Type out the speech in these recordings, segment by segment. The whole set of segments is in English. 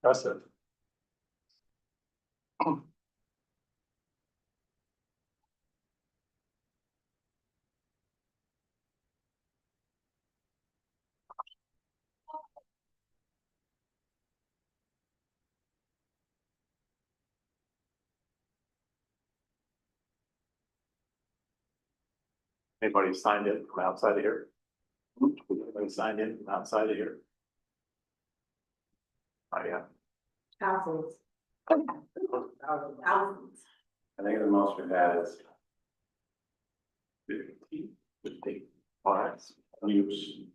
That's it. Anybody signed in from outside of here? Anybody signed in from outside of here? Oh, yeah. Thousands. Thousands. I think the most we've had is 50. Oh, that's use.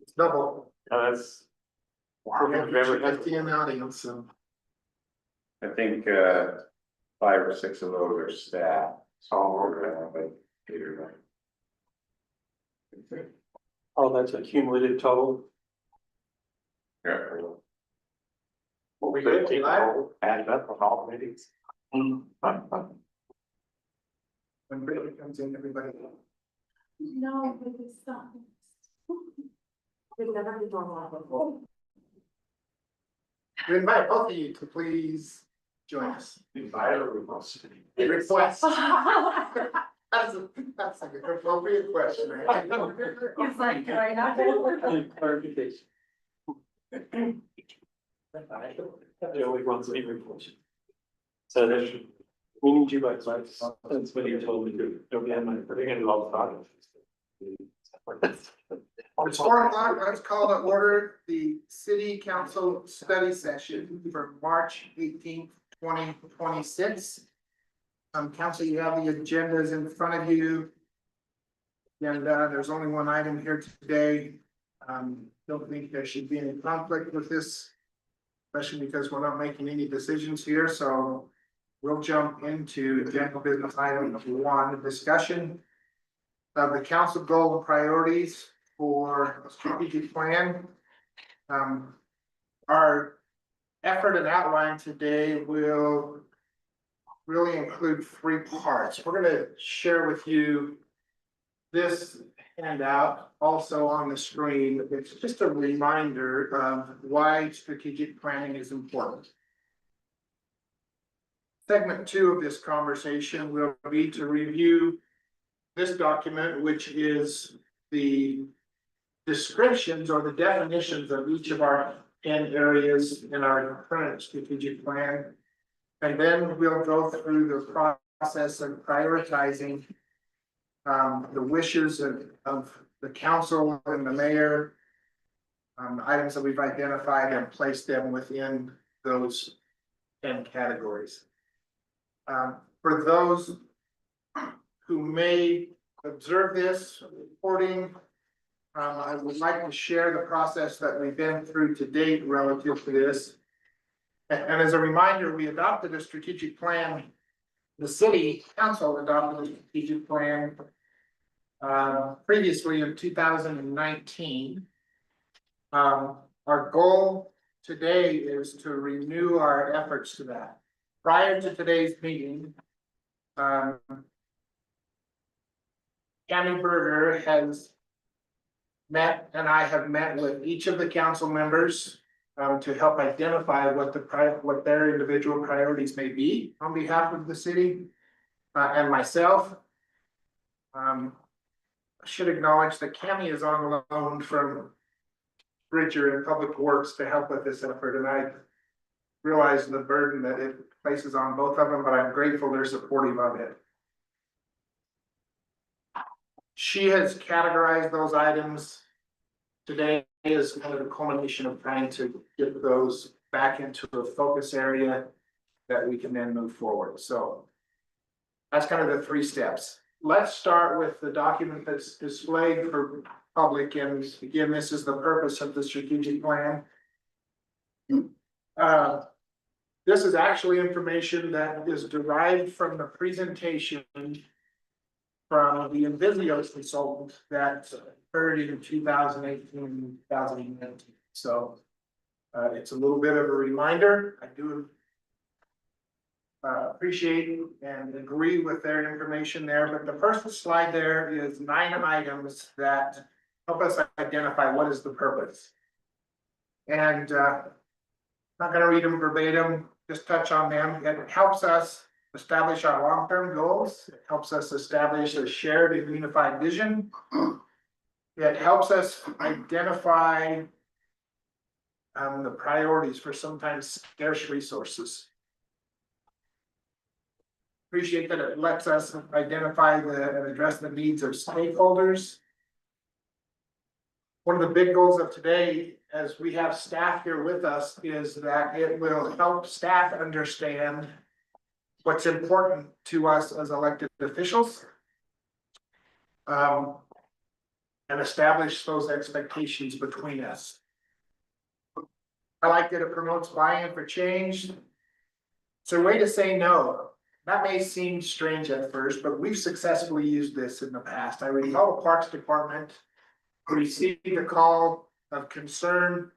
It's double. that's. We have We've ever had. 50 in the audience, so. I think 5 or 6 of those are staff. Oh, that's a cumulative total. Yeah. What we did, added up on all meetings. When Brittany comes in, everybody. No, but it's not. We've never been on that before. We invite both of you to please join us. Invite or request. Request. That's an appropriate question, right? It's like, do I have to? Clarification. They always want to be reported. So there's, we need you guys, like, that's what he told me to, don't be having, they're gonna love that. It's 4 o'clock, let's call to order the city council study session for March 18th, 2026. Council, you have the agendas in front of you. And there's only one item here today. Don't think there should be any conflict with this, especially because we're not making any decisions here, so we'll jump into general business item number 1, discussion of the council goal and priorities for a strategic plan. Our effort and outline today will really include 3 parts. We're going to share with you this handout also on the screen. It's just a reminder of why strategic planning is important. Segment 2 of this conversation will be to review this document, which is the descriptions or the definitions of each of our 10 areas in our current strategic plan. And then we'll go through the process of prioritizing the wishes of the council and the mayor, items that we've identified and placed them within those 10 categories. For those who may observe this reporting, I would like to share the process that we've been through to date relative to this. And as a reminder, we adopted a strategic plan. The city council adopted a strategic plan previously in 2019. Our goal today is to renew our efforts to that. Prior to today's meeting, Tammy Berger has met, and I have met with each of the council members to help identify what their individual priorities may be on behalf of the city and myself. I should acknowledge that Cami is on loan from Bridger and Public Works to help with this effort, and I realize the burden that it places on both of them, but I'm grateful they're supportive of it. She has categorized those items today as kind of a culmination of trying to get those back into a focus area that we can then move forward. So that's kind of the 3 steps. Let's start with the document that's displayed for public, and again, this is the purpose of the strategic plan. This is actually information that is derived from the presentation from the Invisio consultant that occurred in 2018 and 2019. So it's a little bit of a reminder. I do appreciate and agree with their information there, but the first slide there is 9 items that help us identify what is the purpose. And Not gonna read them verbatim, just touch on them. It helps us establish our long-term goals. It helps us establish a shared and unified vision. It helps us identify the priorities for sometimes scarce resources. Appreciate that it lets us identify and address the needs of stakeholders. One of the big goals of today, as we have staff here with us, is that it will help staff understand what's important to us as elected officials. And establish those expectations between us. I like that it promotes buy-in for change. It's a way to say no. That may seem strange at first, but we've successfully used this in the past. I recall the Parks Department received a call of concern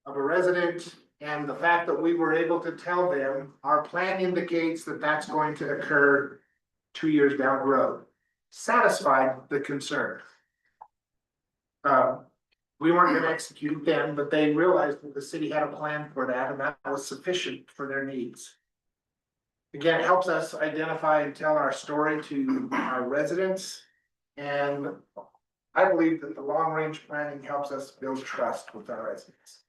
of a resident, and the fact that we were able to tell them our plan indicates that that's going to occur 2 years down the road, satisfied the concern. We weren't gonna execute then, but they realized that the city had a plan for that, and that was sufficient for their needs. Again, it helps us identify and tell our story to our residents, and I believe that the long-range planning helps us build trust with our residents.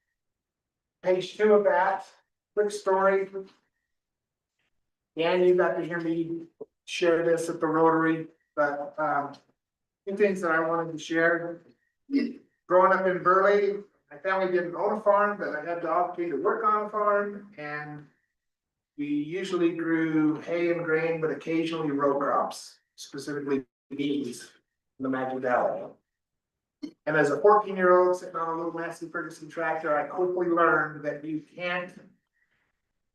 Page 2 of that, quick story. Dan, you got to hear me share this at the Rotary, but two things that I wanted to share. Growing up in Burley, my family didn't own a farm, but I had the opportunity to work on a farm, and we usually grew hay and grain, but occasionally row crops, specifically beans in the Maggie Valley. And as a 14-year-old sitting on a little Massey Ferguson tractor, I quickly learned that you can't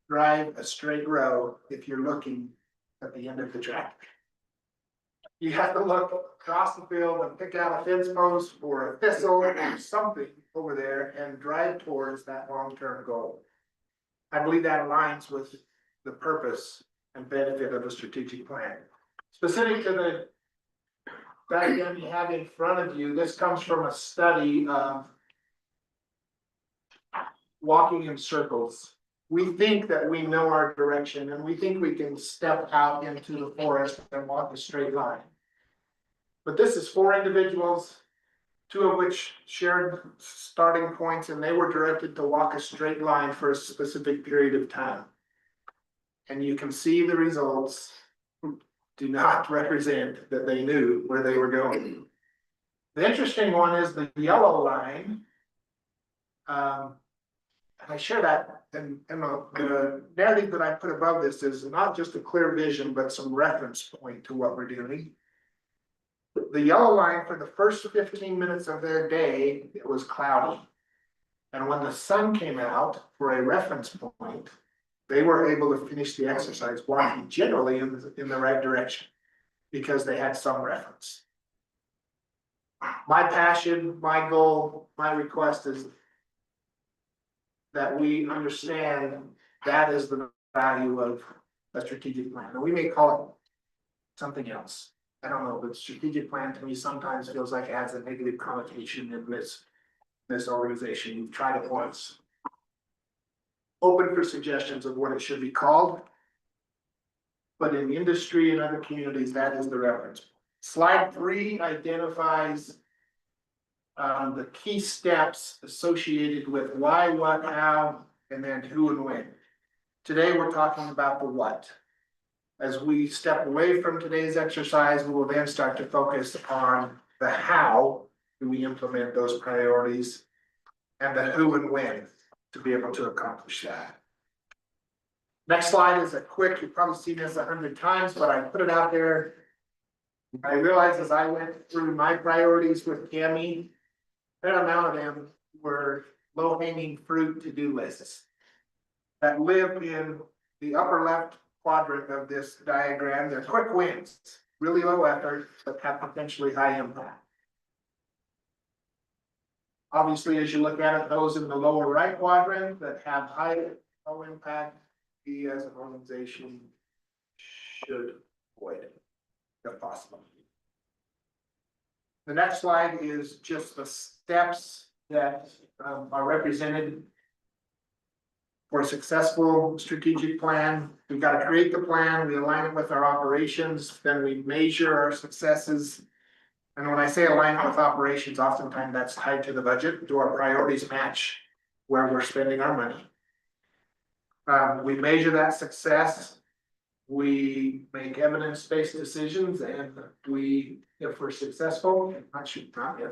drive a straight row if you're looking at the end of the tractor. You have to look across the field and pick out a fence post or a thistle or something over there and drive towards that long-term goal. I believe that aligns with the purpose and benefit of a strategic plan. Specific to the diagram you have in front of you, this comes from a study of walking in circles. We think that we know our direction, and we think we can step out into the forest and walk a straight line. But this is 4 individuals, 2 of which shared starting points, and they were directed to walk a straight line for a specific period of time. And you can see the results do not represent that they knew where they were going. The interesting one is the yellow line. And I share that, and the narrative that I put above this is not just a clear vision, but some reference point to what we're doing. The yellow line, for the first 15 minutes of their day, it was cloudy. And when the sun came out for a reference point, they were able to finish the exercise walking generally in the right direction because they had some reference. My passion, my goal, my request is that we understand that is the value of a strategic plan. And we may call it something else. I don't know, but strategic plan to me sometimes feels like it has a negative connotation in this organization. We've tried it once. Open for suggestions of what it should be called. But in industry and other communities, that is the reference. Slide 3 identifies the key steps associated with why, what, how, and then who and when. Today, we're talking about the what. As we step away from today's exercise, we will then start to focus on the how do we implement those priorities and the who and when to be able to accomplish that. Next slide is a quick, you've probably seen this 100 times, but I put it out there. I realized as I went through my priorities with Cami, that amount of them were low-hanging fruit to-do lists that live in the upper left quadrant of this diagram. They're quick wins, really low effort, but have potentially high impact. Obviously, as you look at it, those in the lower right quadrant that have high low impact, we as an organization should avoid it if possible. The next slide is just the steps that are represented for a successful strategic plan, we've got to create the plan, we align it with our operations, then we measure our successes. And when I say align it with operations, oftentimes that's tied to the budget. Do our priorities match where we're spending our money? We measure that success. We make evidence-based decisions, and if we're successful, not if.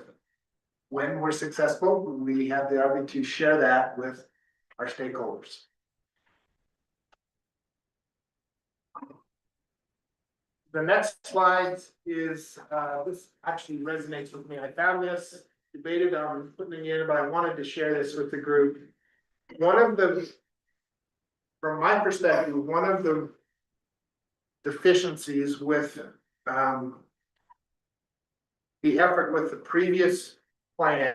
When we're successful, we have the ability to share that with our stakeholders. The next slide is, this actually resonates with me. I found this, debated on putting it in, but I wanted to share this with the group. From my perspective, one of the deficiencies with the effort with the previous plan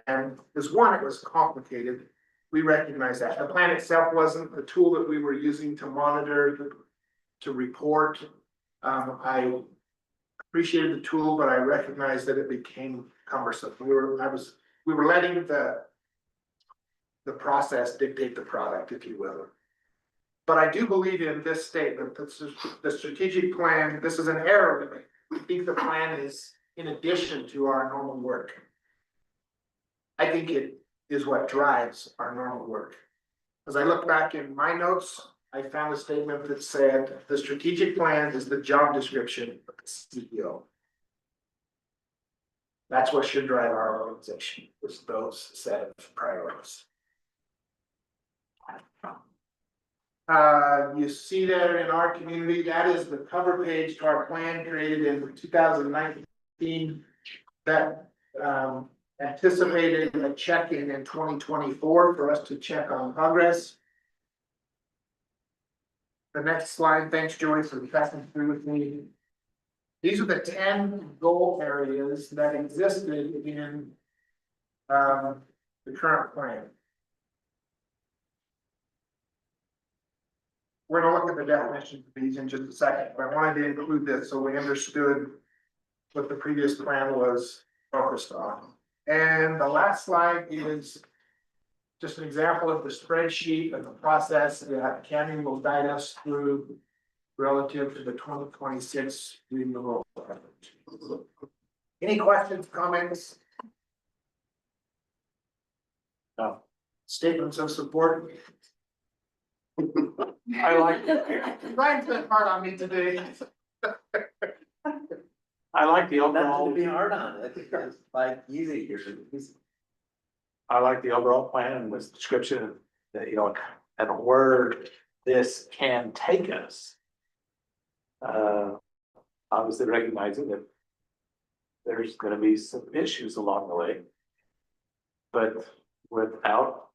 is, one, it was complicated. We recognize that. The plan itself wasn't the tool that we were using to monitor, to report. I appreciated the tool, but I recognized that it became cumbersome. We were letting the process dictate the product, if you will. But I do believe in this statement, that the strategic plan, this is an error. I think the plan is in addition to our normal work. I think it is what drives our normal work. As I look back in my notes, I found a statement that said, the strategic plan is the job description of the CEO. That's what should drive our organization, is those set of priorities. You see there in our community, that is the cover page to our plan created in 2019 that anticipated a check-in in 2024 for us to check on progress. The next slide, thanks Joy for passing through with me. These are the 10 goal areas that existed in the current plan. We're gonna look at the definitions of these in just a second, but I wanted to include this so we understood what the previous plan was focused on. And the last slide is just an example of the spreadsheet and the process that Canyon will guide us through relative to the 2026 renewal. Any questions, comments? No. Statements of support? I like, Ryan's been hard on me today. I like the That's overall, to be hard on, I think it's like easy here. I like the overall plan and this description that, and where this can take us. Obviously recognizing that there's gonna be some issues along the way. But without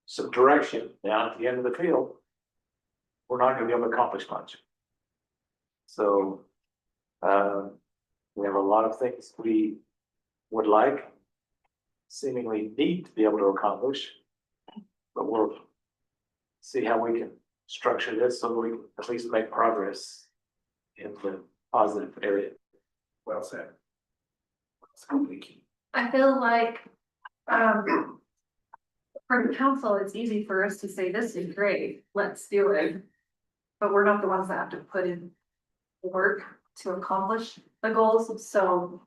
some direction down at the end of the field, we're not gonna be able to accomplish much. So, we have a lot of things we would like, seemingly need to be able to accomplish. But we'll see how we can structure this so that we can at least make progress in the positive area. Well said. I feel like, for the council, it's easy for us to say, this is great, let's do it. But we're not the ones that have to put in the work to accomplish the goals, so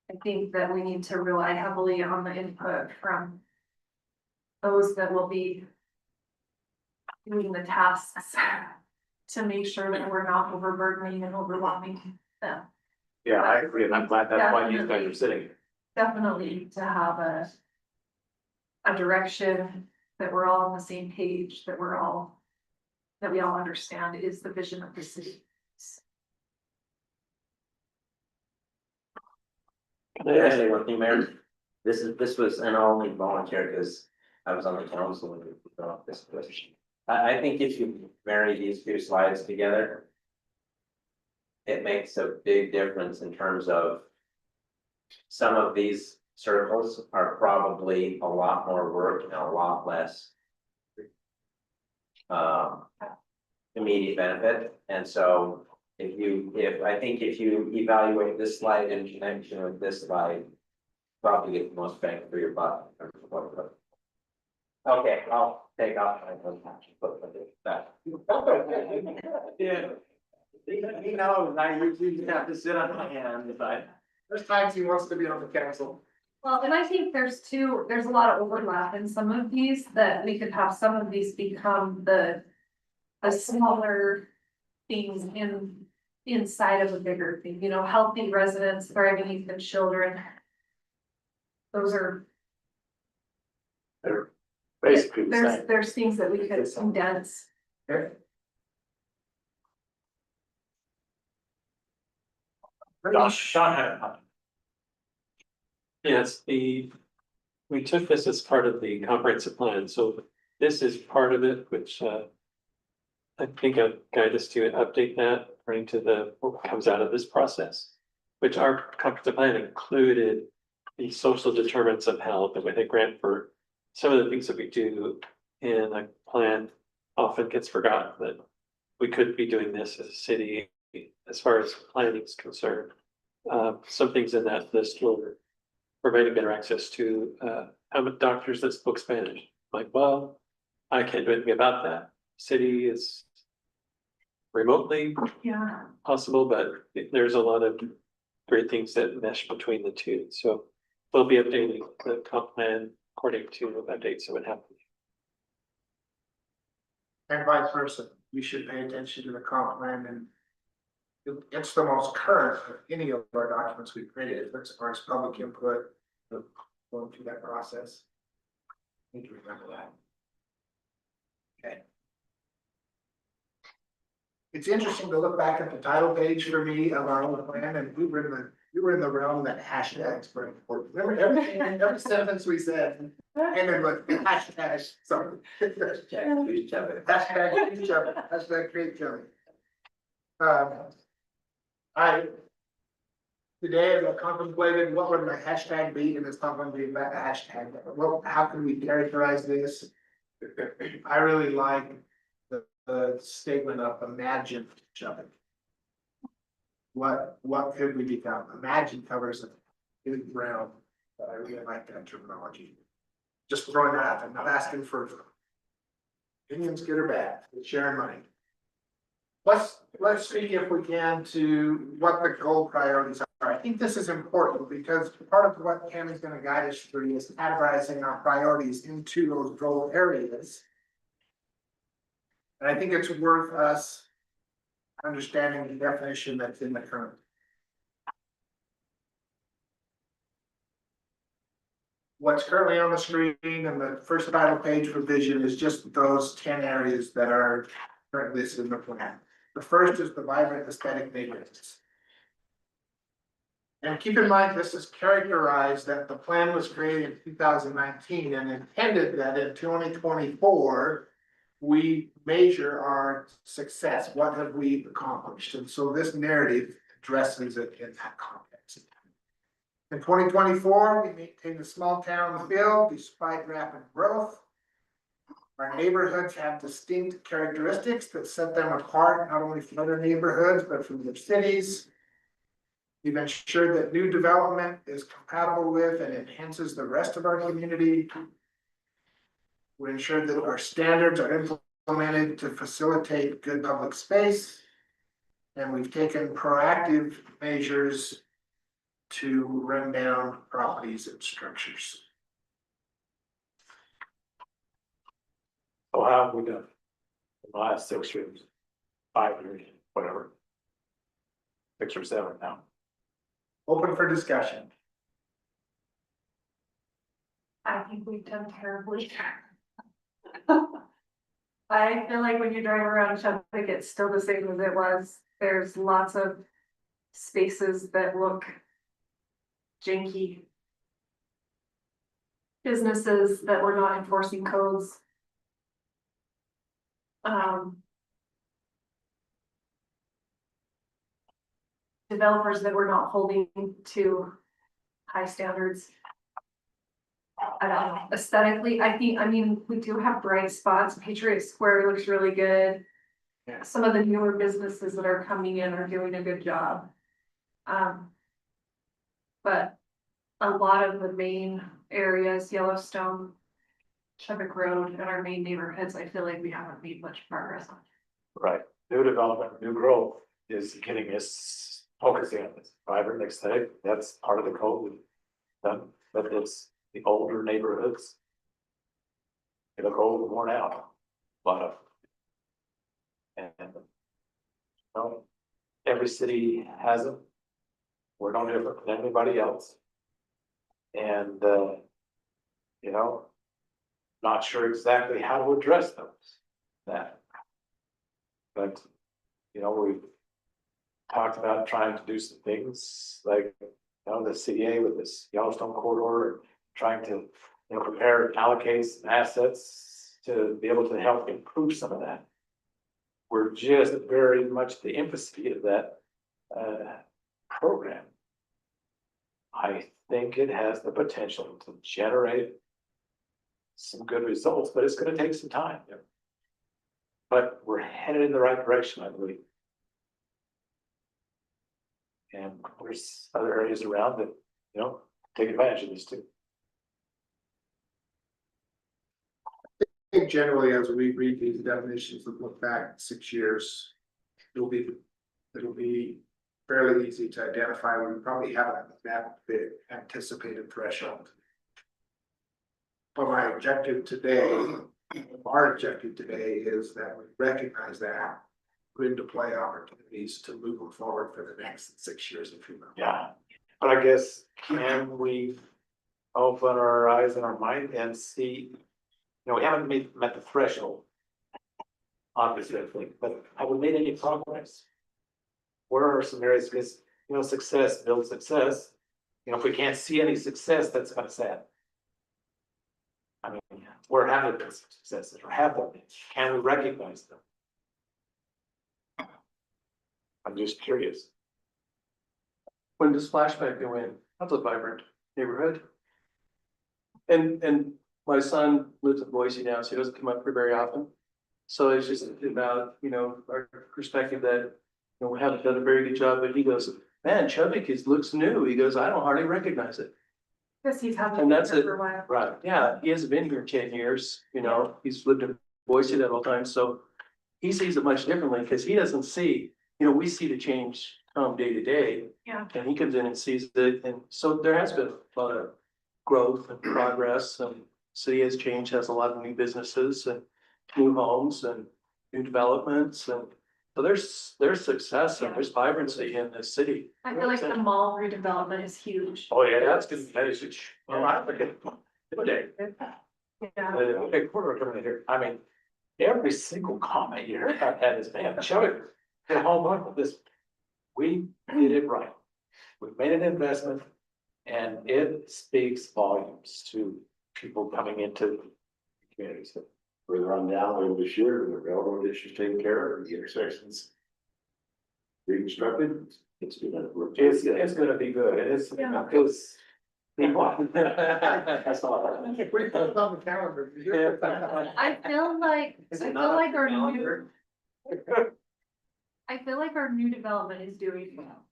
I think that we need to rely heavily on the input from those that will be doing the tasks to make sure that we're not overburdening and overwhelming them. Yeah, I agree, and I'm glad that's why you guys are sitting here. Definitely to have a direction that we're all on the same page, that we all understand is the vision of the city. Can I say one thing, Mayor? This was, and I'll only volunteer because I was on the council when we put off this question. I think if you marry these two slides together, it makes a big difference in terms of some of these circles are probably a lot more work and a lot less immediate benefit. And so I think if you evaluate this slide in connection with this slide, probably get the most bang for your buck. Okay, take off my nose patch and put it back. Yeah. He knows, I usually have to sit on my hand if I. There's times he wants to be on the council. Well, and I think there's a lot of overlap in some of these that we could have some of these become the smaller things inside of a bigger thing, you know, healthy residents, thriving youth and children. Those are, They're basically the same. there's things that we could condense. Okay. Sean had a comment. Yes, we took this as part of the comprehensive plan, so this is part of it, which I think I'd guide us to update that according to what comes out of this process. Which our comprehensive plan included the social determinants of health, and with a grant for some of the things that we do in a plan often gets forgotten, that we could be doing this as a city as far as planning is concerned. Some things in that list were providing better access to doctors that spoke Spanish. Like, well, I can't do anything about that. City is remotely Yeah. possible, but there's a lot of great things that mesh between the two. So we'll be updating the comp plan according to updates that would happen. And vice versa, we should pay attention to the comp plan and. It's the most current of any of our documents we've created, as far as public input. Going through that process. Need to remember that. Okay. It's interesting to look back at the title page for me of our own plan, and we were in the realm that hashtags were important. Remember every sentence we said, and then with hashtags, sorry. Check, each other. Hashtag each other, hashtag create Kelly. Today, as I contemplated, what would my hashtag be, and it's not gonna be about a hashtag, well, how can we characterize this? I really like the statement of imagine each other. What could we become? Imagine covers a big ground, but I really like that terminology. Just throwing that out, I'm not asking for opinions, good or bad, it's sharing money. Let's see if we can to what the goal priorities are. I think this is important because part of what Cam is gonna guide us through is categorizing our priorities into those goal areas. And I think it's worth us understanding the definition that's in the current. What's currently on the screen and the first title page for vision is just those 10 areas that are currently listed in the plan. The first is the vibrant aesthetic neighborhoods. And keep in mind, this is characterized that the plan was created in 2019 and intended that in 2024, we measure our success. What have we accomplished? And so this narrative addresses it in that context. In 2024, we maintained a small town feel despite rapid growth. Our neighborhoods have distinct characteristics that set them apart, not only from other neighborhoods, but from their cities. We've ensured that new development is compatible with and enhances the rest of our community. We ensure that our standards are implemented to facilitate good public space. And we've taken proactive measures to run down properties and structures. So how have we done? In the last 6 years, 5 years, whatever. 6 or 7 now. Open for discussion. I think we've done terribly. I feel like when you drive around Chadwick, it's still the same as it was. There's lots of spaces that look janky. Businesses that were not enforcing codes. Developers that were not holding to high standards. I don't know, aesthetically, I mean, we do have bright spots. Patriot Square looks really good. Yeah. Some of the newer businesses that are coming in are doing a good job. But a lot of the main areas, Yellowstone, Chubbuck Road and our main neighborhoods, I feel like we haven't made much progress on. Right, new development, new growth is getting us focusing on this vibrant aesthetic, that's part of the code we've done, but it's the older neighborhoods. They look old and worn out, a lot of. And. No, every city has them. We're no different than anybody else. And, you know, not sure exactly how to address those, that. But, you know, we've talked about trying to do some things like, you know, the CDA with this Yellowstone corridor, trying to, you know, prepare and allocate some assets to be able to help improve some of that. We're just very much the infancy of that, program. I think it has the potential to generate some good results, but it's gonna take some time. But we're headed in the right direction, I believe. And there's other areas around that, you know, take advantage of this too. I think generally, as we read these definitions and look back 6 years, it'll be fairly easy to identify. We probably haven't met the anticipated threshold. But my objective today, our objective today is that we recognize that, put into play opportunities to move them forward for the next 6 years, if you will. Yeah, but I guess, can we open our eyes and our mind and see, you know, we haven't met the threshold. Obviously, I think, but have we made any progress? Where are some areas, because, you know, success builds success. You know, if we can't see any success, that's kind of sad. I mean, where have there been some successes, or have there been? Can we recognize them? I'm just curious. When does Flashback go in? That's a vibrant neighborhood. And my son lives in Boise now, so he doesn't come up here very often. So it's just about, you know, our perspective that, you know, we haven't done a very good job, but he goes, man, Chubbuck looks new. He goes, I don't hardly recognize it. Guess he's having. And that's it. For a while. Right. Yeah, he hasn't been here 10 years, you know, he's lived in Boise that whole time, so he sees it much differently, because he doesn't see, you know, we see the change come day to day. Yeah. And he comes in and sees it, and so there has been a lot of growth and progress, and city has changed, has a lot of new businesses and new homes and new developments, and so there's success and there's vibrancy in the city. I feel like the mall redevelopment is huge. Oh, yeah, that's good, that is huge. Well, I forget. Okay. Yeah. Okay, quarter coming in here, I mean, every single comment you heard about that is, man, Chubbuck did a home run with this. We did it right. We made an investment, and it speaks volumes to people coming into communities. Further on down later this year, the railroad issues taken care of, the intersections reconstructed, it's gonna work. It's gonna be good, and it's, Yeah. because. That's all. We put it on the calendar. I feel like, Is I it feel not like on our the new, calendar? I feel like our new development is doing well.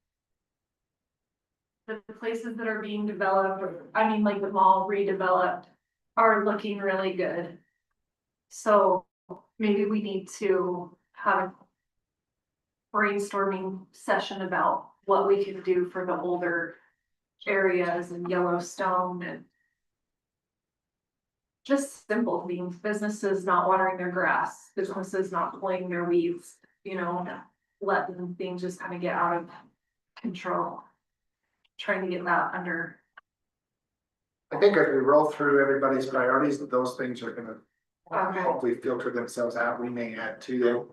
The places that are being developed, or, I mean, like the mall redeveloped, are looking really good. So maybe we need to have a brainstorming session about what we can do for the older areas in Yellowstone and just simple things, businesses not watering their grass, businesses not pulling their weeds, you know, letting things just kind of get out of control. Trying to get that under. I think as we roll through everybody's priorities, those things are gonna Okay. hopefully filter themselves out. We may add to them.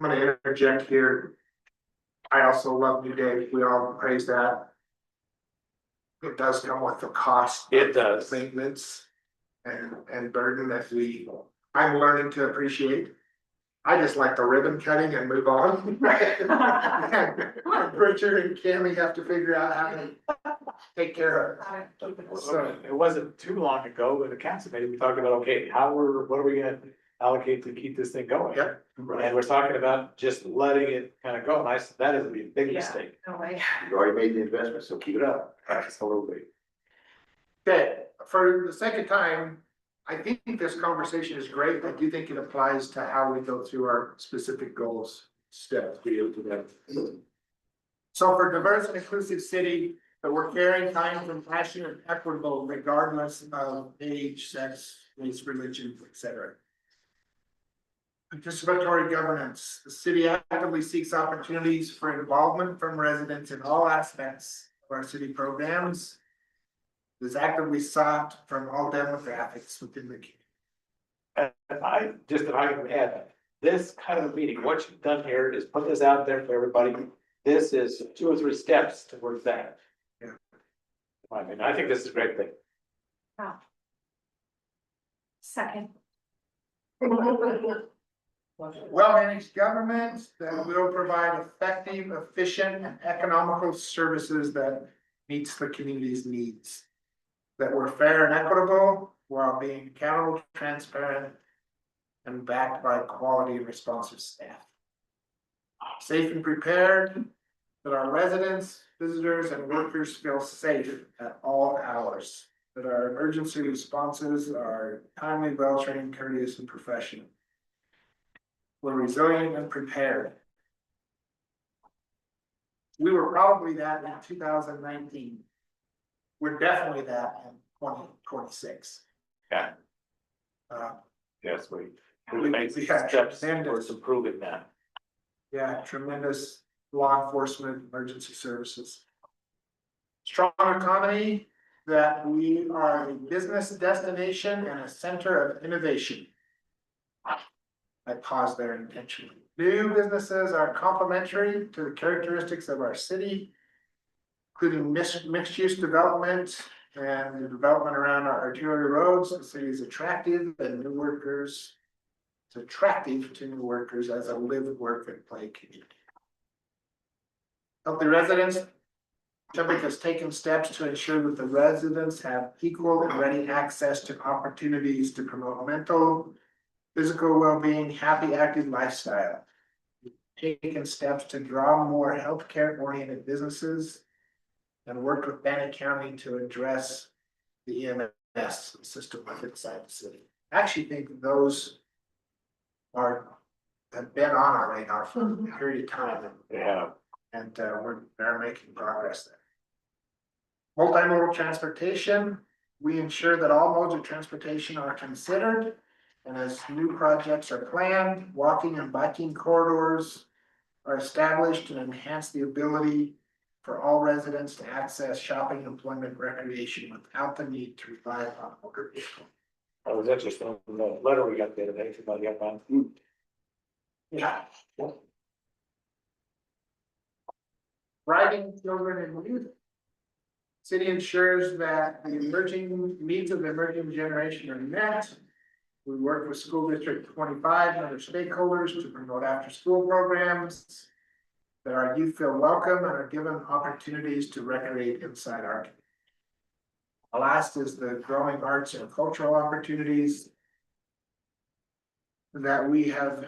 I'm gonna interject here. I also love New Day. We all praise that. It does come with the cost. It does. Maintenance and burden that I'm learning to appreciate. I just like the ribbon cutting and move on. Richard and Cammy have to figure out how to take care of it. So it wasn't too long ago with the council meeting, we talked about, okay, what are we gonna allocate to keep this thing going? Yep. And we're talking about just letting it kind of go, and I said, that is a big Yeah. mistake. No way. You already made the investment, so keep it up. Absolutely. Okay, for the second time, I think this conversation is great. I do think it applies to how we go through our specific goals, steps. So for diverse and inclusive city, that we're caring, kind, compassionate, and equitable regardless of age, sex, race, religion, etc. Participatory governance, the city actively seeks opportunities for involvement from residents in all aspects of our city programs. It is actively sought from all demographics within the community. And if I can add, this kind of meeting, what you've done here is put this out there for everybody. This is 2 or 3 steps towards that. Yeah. I mean, I think this is a great thing. Second. Well-managed government that will provide effective, efficient, and economical services that meets the community's needs. That we're fair and equitable while being accountable, transparent, and backed by quality and responsive staff. Safe and prepared, that our residents, visitors, and workers feel safe at all hours. That our emergency responses are timely, well-trained, courteous, and professional. We're resilient and prepared. We were probably that in 2019. We're definitely that in 2026. Yeah. Uh, Yes, we We- made we some had steps tremendous- towards improving that. yeah, tremendous law enforcement, emergency services. Strong economy, that we are a business destination and a center of innovation. I paused there intentionally. New businesses are complementary to the characteristics of our city, including mixed-use development and the development around our arterial roads. The city is attractive and new workers. It's attractive to new workers as a live, work, and play community. Healthy residents. Chubbuck has taken steps to ensure that the residents have equal and ready access to opportunities to promote mental, physical well-being, happy, active lifestyle. Taken steps to draw more healthcare-oriented businesses and worked with Bannock County to address the EMS system inside the city. I actually think those have been on our radar for a period of time. Yeah. And they're making progress there. Multimodal transportation, we ensure that all modes of transportation are considered. And as new projects are planned, walking and biking corridors are established to enhance the ability for all residents to access shopping, employment, recreation without the need to rely on a motor vehicle. That was interesting, the letter we got the other day, somebody got on. Yeah. Thriving children and youth. City ensures that the emerging needs of the emerging generation are met. We work with School District 25 and other stakeholders to promote after-school programs. That our youth feel welcome and are given opportunities to recreate inside our community. The last is the growing arts and cultural opportunities. That we have,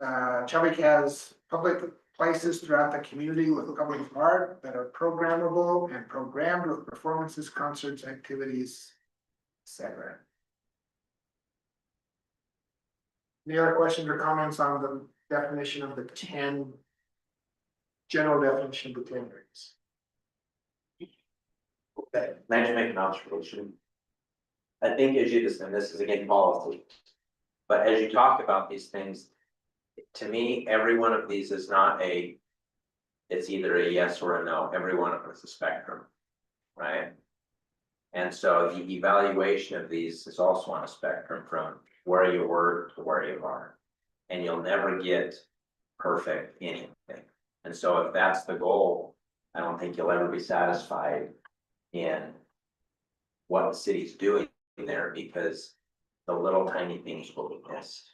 Chubbuck has public places throughout the community with public art that are programmable and programmed with performances, concerts, activities, etc. Any other questions or comments on the definition of the 10? General definition of the 10 areas? Okay. Can I just make an observation? I think as you just, and this is again policy, but as you talk about these things, to me, every one of these is not it's either a yes or a no, every one of them is a spectrum, right? And so the evaluation of these is also on a spectrum from where you were to where you are. And you'll never get perfect anything. And so if that's the goal, I don't think you'll ever be satisfied in what the city's doing there, because the little tiny things will be missed.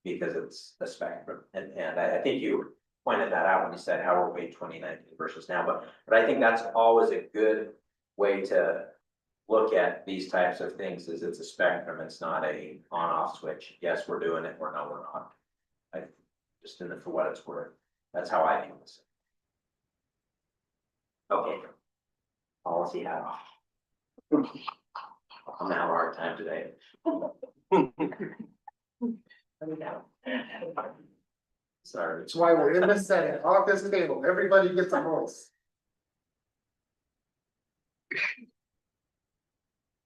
Because it's a spectrum, and I think you pointed that out when you said how are we 2019 versus now, but I think that's always a good way to look at these types of things, is it's a spectrum, it's not a on-off switch. Yes, we're doing it, or no, we're not. I just in it for what it's worth. That's how I view this. Okay. Policy hat off. I'm gonna have a hard time today. Sorry. That's why we're in the Senate, off this table, everybody gets a voice.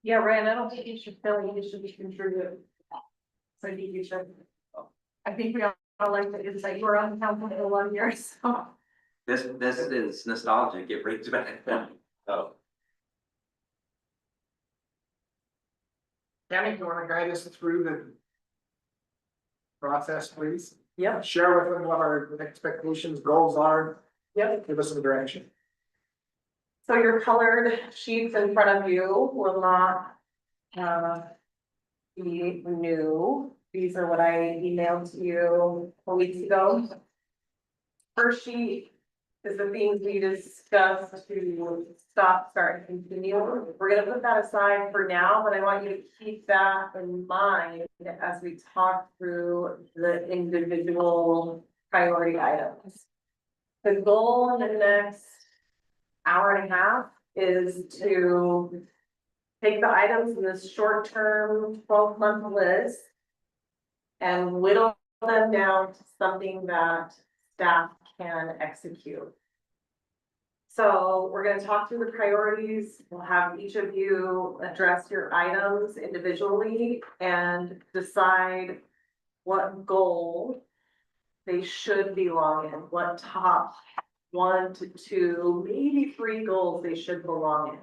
Yeah, Ryan, I don't think you should feel you should be contributing. So I think you should. I think we all like the insight, you were on the council for a lot of years, so. This is nostalgic, it brings back, so. Tammy, you wanna guide us through the process, please? Yep. Share with them what our expectations, goals are, Yep. give us some direction. So your colored sheets in front of you will not, be new. These are what I emailed to you a week ago. First sheet is the things we discussed to stop, start, and continue. We're gonna put that aside for now, but I want you to keep that in mind as we talk through the individual priority items. The goal in the next hour and a half is to take the items in this short-term 12-month list and whittle them down to something that staff can execute. So we're gonna talk through the priorities. We'll have each of you address your items individually and decide what goal they should belong in, what top 1 to 2, maybe 3 goals they should belong in.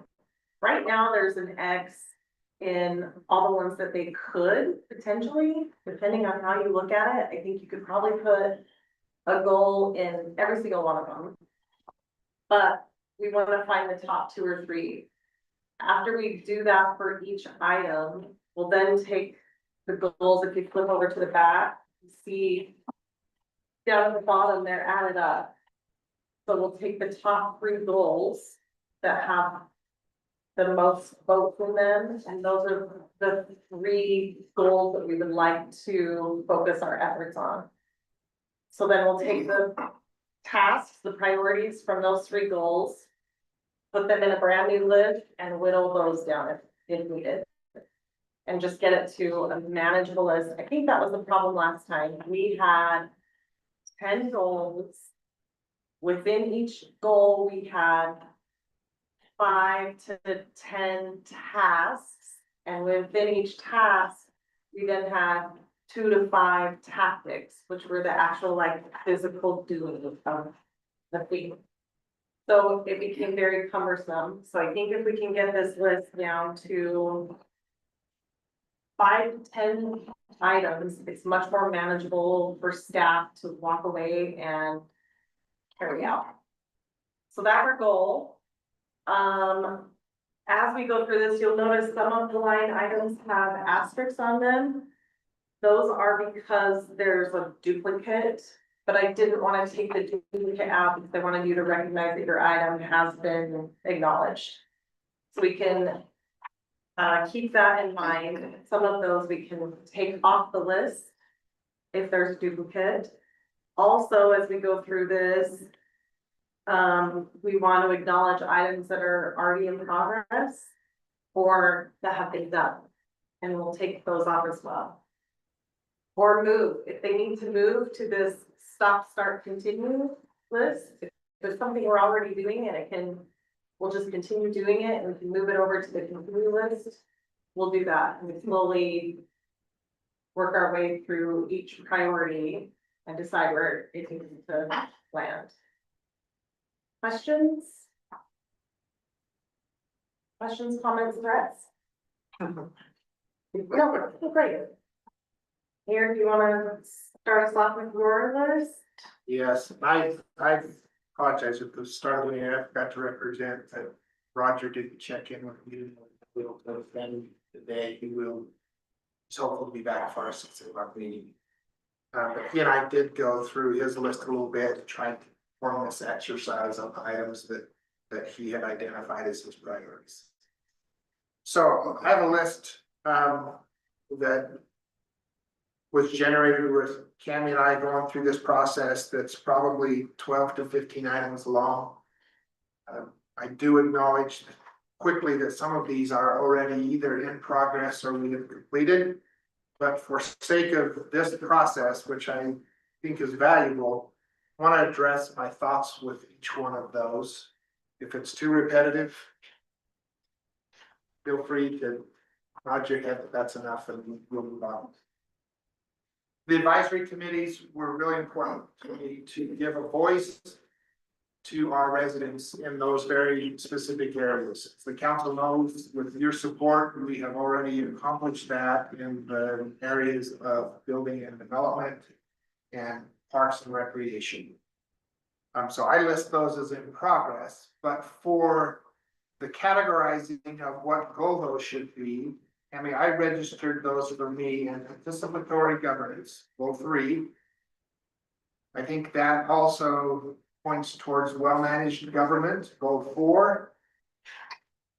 Right now, there's an X in all the ones that they could potentially, depending on how you look at it. I think you could probably put a goal in every single one of them. But we want to find the top 2 or 3. After we do that for each item, we'll then take the goals, if you flip over to the back, see down at the bottom, they're added up. So we'll take the top 3 goals that have the most votes in them, and those are the 3 goals that we would like to focus our efforts on. So then we'll take the tasks, the priorities from those 3 goals, put them in a brand new list and whittle those down if needed. And just get it to a manageable list. I think that was the problem last time. We had 10 goals. Within each goal, we had 5 to 10 tasks, and within each task, we then had 2 to 5 tactics, which were the actual like physical doing of the thing. So it became very cumbersome. So I think if we can get this list down to 5 to 10 items, it's much more manageable for staff to walk away and carry out. So that's our goal. As we go through this, you'll notice some of the line items have asterisks on them. Those are because there's a duplicate, but I didn't want to take the duplicate out because I wanted you to recognize that your item has been acknowledged. So we can keep that in mind. Some of those we can take off the list if there's a duplicate. Also, as we go through this, we want to acknowledge items that are already in progress or that have been done, and we'll take those off as well. Or move, if they need to move to this stop, start, continue list, if there's something we're already doing and it can, we'll just continue doing it and we can move it over to the continue list, we'll do that and slowly work our way through each priority and decide where it needs to land. Questions? Questions, comments, threats? No, great. Here, do you wanna start us off with your list? Yes, I apologize at the start of the meeting, I forgot to represent that Roger didn't check in with you. We'll defend today, he will. He's hopeful to be back for us at 6 o'clock meeting. But he and I did go through his list a little bit to try to form this exercise of items that he had identified as his priorities. So I have a list that was generated with Cammy and I going through this process that's probably 12 to 15 items long. I do acknowledge quickly that some of these are already either in progress or we have completed. But for sake of this process, which I think is valuable, I want to address my thoughts with each one of those. If it's too repetitive, feel free to nod your head that that's enough and we'll move on. The advisory committees were really important to me to give a voice to our residents in those very specific areas. As the council knows, with your support, we have already accomplished that in the areas of building and development and parks and recreation. So I list those as in progress, but for the categorizing of what goal those should be, I mean, I registered those for me and participatory governance, goal 3. I think that also points towards well-managed government, goal 4.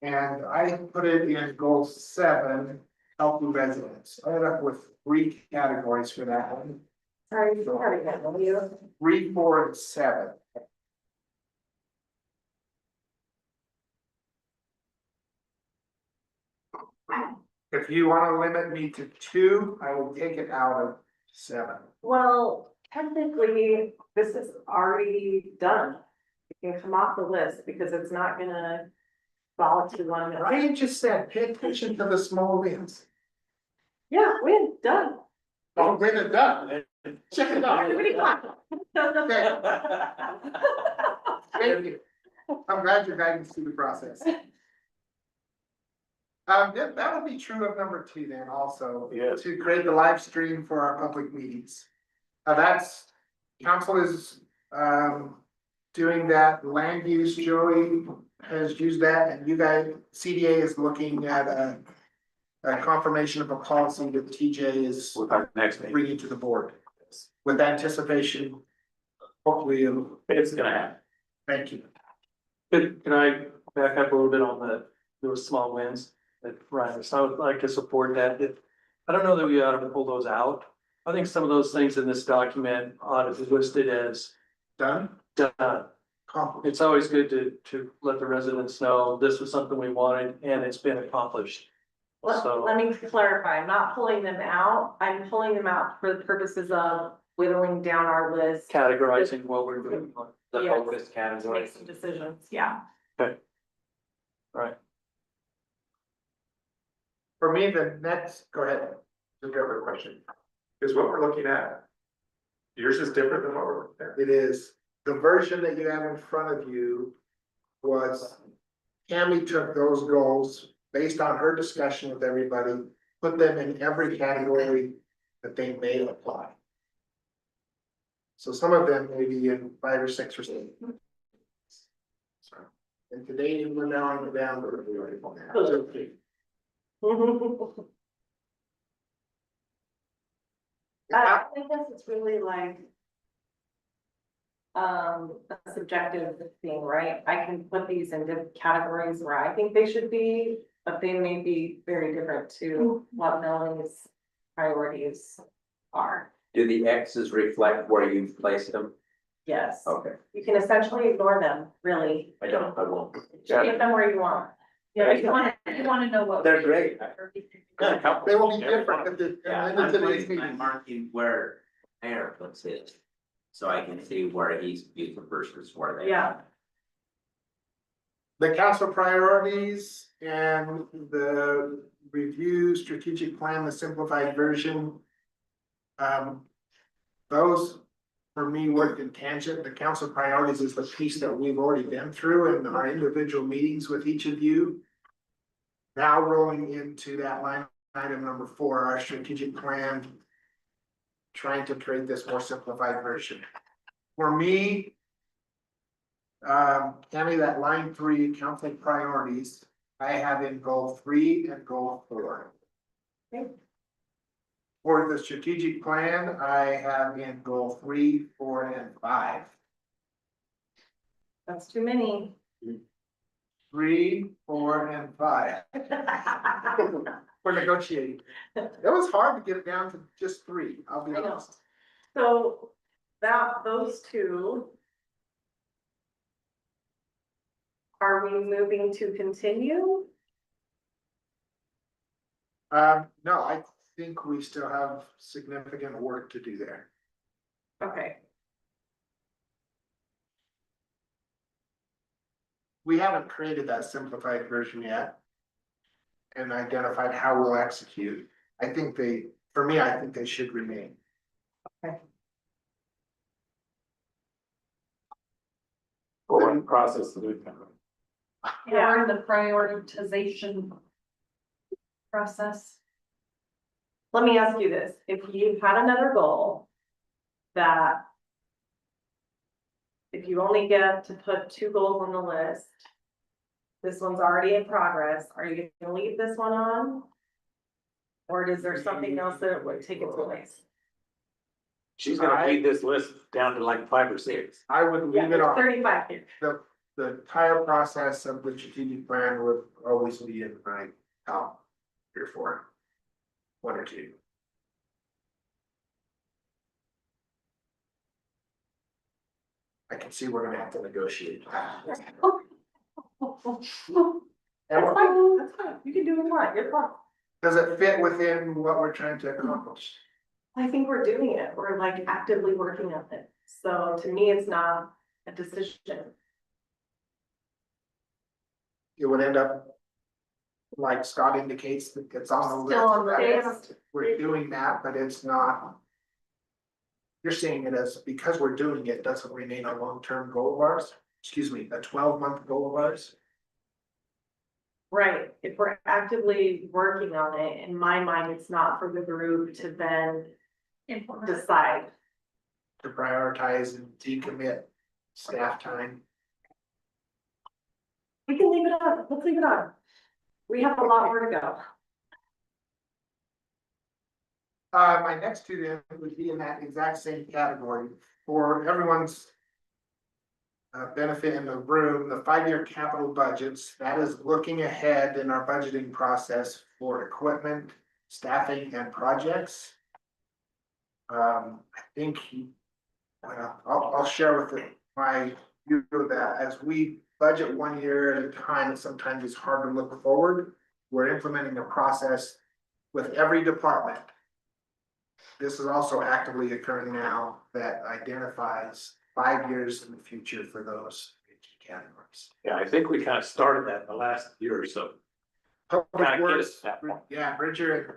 And I put it in goal 7, help the residents. I ended up with 3 categories for that one. Sorry, you have it, will you? 3, 4, and 7. If you want to limit me to 2, I will take it out of 7. Well, technically, this is already done. It can come off the list because it's not gonna fall to one of Ryan just said, pay attention to the small wins. Yeah, we're done. Don't win it done. Check it out. What do you want? Thank you. I'm glad you're guiding us through the process. That would be true of number 2 then also. Yes. To create the live stream for our public meetings. That's, council is, doing that, land use, Joey has used that, and you guys, CDA is looking at a confirmation of a policy that TJ is With our next meeting, bringing to the board. With anticipation, hopefully, it's gonna happen. thank you. Can I back up a little bit on those small wins that Ryan, so I would like to support that. I don't know that we ought to pull those out. I think some of those things in this document ought to be listed as Done? done. Accomplished. It's always good to let the residents know this was something we wanted and it's been accomplished. So- Let me clarify, I'm not pulling them out, I'm pulling them out for the purposes of whittling down our list. Categorizing what we're doing. The Yes. focus To category. make some decisions, yeah. Right. For me, the next, go ahead. Just got a question. Is what we're looking at, yours is different than what we're looking at? It is, the version that you have in front of you was, Tammy took those goals based on her discussion with everybody, put them in every category that they may apply. So some of them may be in 5 or 6 or 7. And today we're narrowing it down to really on that. So, I guess it's really like. A subjective thing, right? I can put these into categories where I think they should be, but they may be very different to what Melanie's priorities are. Do the X's reflect where you've placed them? Yes, Okay, you can essentially ignore them, really. I won't. Get them where you want. Yeah, you wanna know what. They're great. They will be different at the Yeah, end of I'm today's putting- I'm meeting. marking where Mayor puts it. So I can see where he's using versus where they. Yeah. The council priorities and the review strategic plan, the simplified version. Those for me worked in tangent. The council priorities is the piece that we've already been through in our individual meetings with each of you. Now rolling into that line item number 4, our strategic plan. Trying to create this more simplified version. For me. Tammy, that line 3, council priorities, I have in goal 3 and goal 4. Okay. For the strategic plan, I have in goal 3, 4, and 5. That's too many. 3, 4, and 5. We're negotiating. It was hard to get it down to just 3, I'll be I know. honest. So those two. are we moving to continue? No, I think we still have significant work to do there. Okay, We haven't created that simplified version yet. And identified how we'll execute. I think for me, I think they should remain. Or in process to do it. Yeah, we're in the prioritization process. let me ask you this, if you had another goal that if you only get to put 2 goals on the list, this one's already in progress, are you gonna leave this one on? Or is there something else that would take its place? She's gonna feed this list down to like 5 or 6. I would Yeah, leave it there's on. 35 here. The entire process of the strategic plan would always be in my top 3 or 4. 1 or 2. I can see we're gonna have to negotiate. That's fine, that's fine, you can do what you want, you're fine. Does it fit within what we're trying to accomplish? I think we're doing it, we're like actively working on it, so to me, it's not a decision. It would end up. Like Scott indicates, that it's on the list. Still on the that list. We're doing that, but it's not. You're seeing it as, because we're doing it, doesn't remain a long-term goal of ours, excuse me, a 12-month goal of ours. Right, if we're actively working on it, in my mind, it's not for the group to then Implement. decide. To prioritize and decommit staff time. We can leave it on, let's leave it on. We have a lot more to go. My next 2 then would be in that exact same category for everyone's. Benefit in the room, the 5-year capital budgets, that is looking ahead in our budgeting process for equipment, staffing and projects. I think, well, I'll share with my view of that as we budget 1 year at a time, sometimes it's hard to look forward. We're implementing a process with every department. This is also actively occurring now that identifies 5 years in the future for those categories. Yeah, I think we kind of started that in the last year or so. Public Kinda get Works, us that far. yeah, Bridger and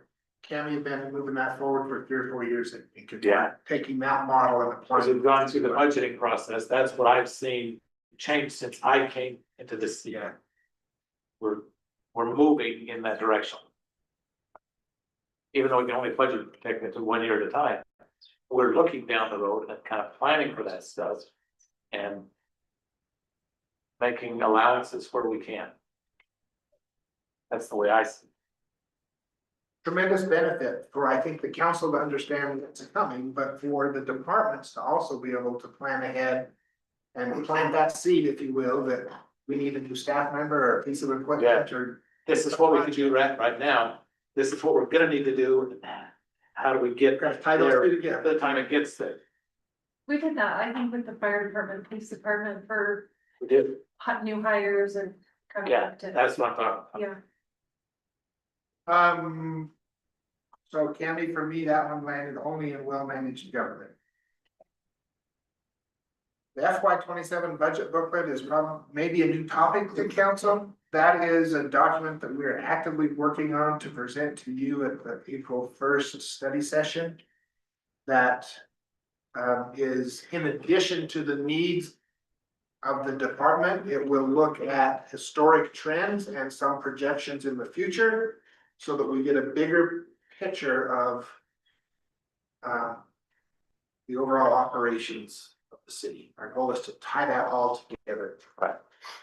Cammy have been moving that forward for 3 or 4 years, I think. Yeah. Taking that model and As applying. we've gone through the budgeting process, that's what I've seen change since I came into this seat. Yeah. We're moving in that direction. Even though we can only budget technically 1 year at a time, we're looking down the road and kind of planning for that stuff. And making allowances where we can. That's the way I see it. Tremendous benefit for, I think, the council to understand what's coming, but for the departments to also be able to plan ahead. And plant that seed, if you will, that we need a new staff member or a piece of equipment or. This is what we can do right now. This is what we're gonna need to do. How do we get Gotta tie those there two by together. the time it gets there? We did that, I think, with the fire department, police department for We did. new hires and. kind of Yeah, looked at- that's what I'm talking about. Yeah, So Cammy, for me, that one landed only in well-managed government. The FY 27 budget booklet is maybe a new topic to council. That is a document that we are actively working on to present to you at the April 1st study session. That is in addition to the needs of the department. It will look at historic trends and some projections in the future so that we get a bigger picture of the overall operations of the city. Our goal is to tie that all together. Right.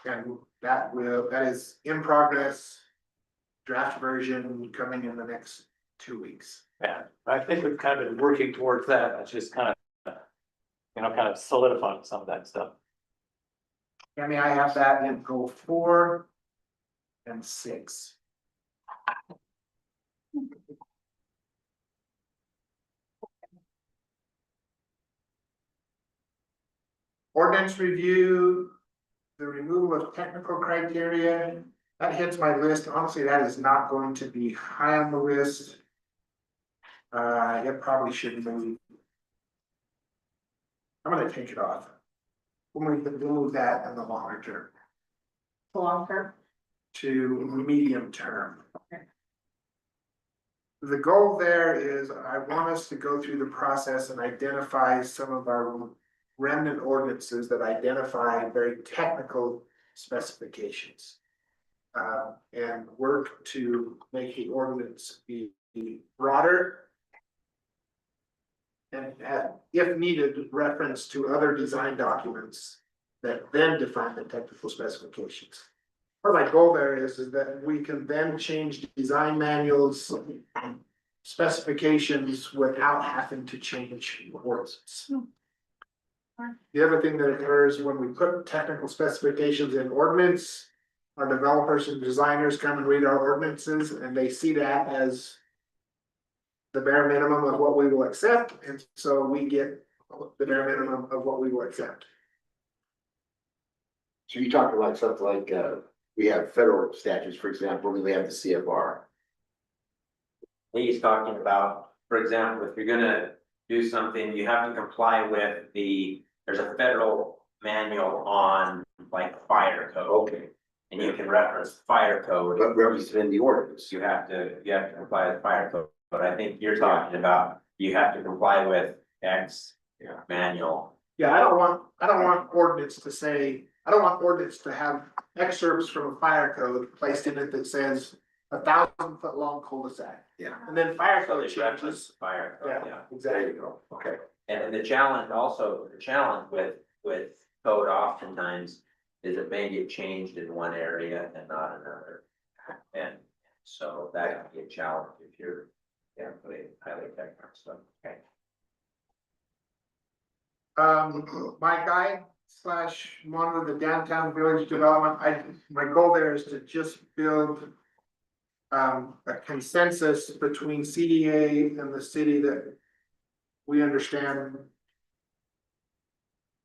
And that is in progress. Draft version coming in the next 2 weeks. Yeah, I think we've kind of been working towards that. It's just kind of, kind of solidifying some of that stuff. I mean, I have that in goal 4 and 6. Ordinance review. the removal of technical criteria, that hits my list. Honestly, that is not going to be high on the list. It probably should move. I'm gonna take it off. We'll move that in the longer term Long term. to medium term. The goal there is I want us to go through the process and identify some of our remnant ordinances that identify very technical specifications. And work to make the ordinance be broader. And if needed, reference to other design documents that then define the technical specifications. Or my goal there is that we can then change design manuals, specifications without having to change ordinance. The other thing that occurs when we put technical specifications in ordinance, our developers and designers come and read our ordinances and they see that as the bare minimum of what we will accept, and so we get the bare minimum of what we will accept. So you talk about stuff like, we have federal statutes, for example, we have the CFR. He's talking about, for example, if you're gonna do something, you have to comply with there's a federal manual on like fire code. Okay, And you can reference fire code, but representing the ordinance. you have to comply with fire code, but I think you're talking about, you have to comply with X Yeah. manual. Yeah, I don't want ordinance to say, I don't want ordinance to have excerpts from a fire code placed in it that says 1,000-foot long cul-de-sac. Yeah. And then fire So code they reference changes. fire code, Yeah, yeah. There exactly. you go, okay. And the challenge also, the challenge with code oftentimes is it may get changed in one area and not another. And so that can be a challenge if you're, putting highly technical stuff. Okay. My guide / monitor the downtown village development, my goal there is to just build. A consensus between CDA and the city that we understand.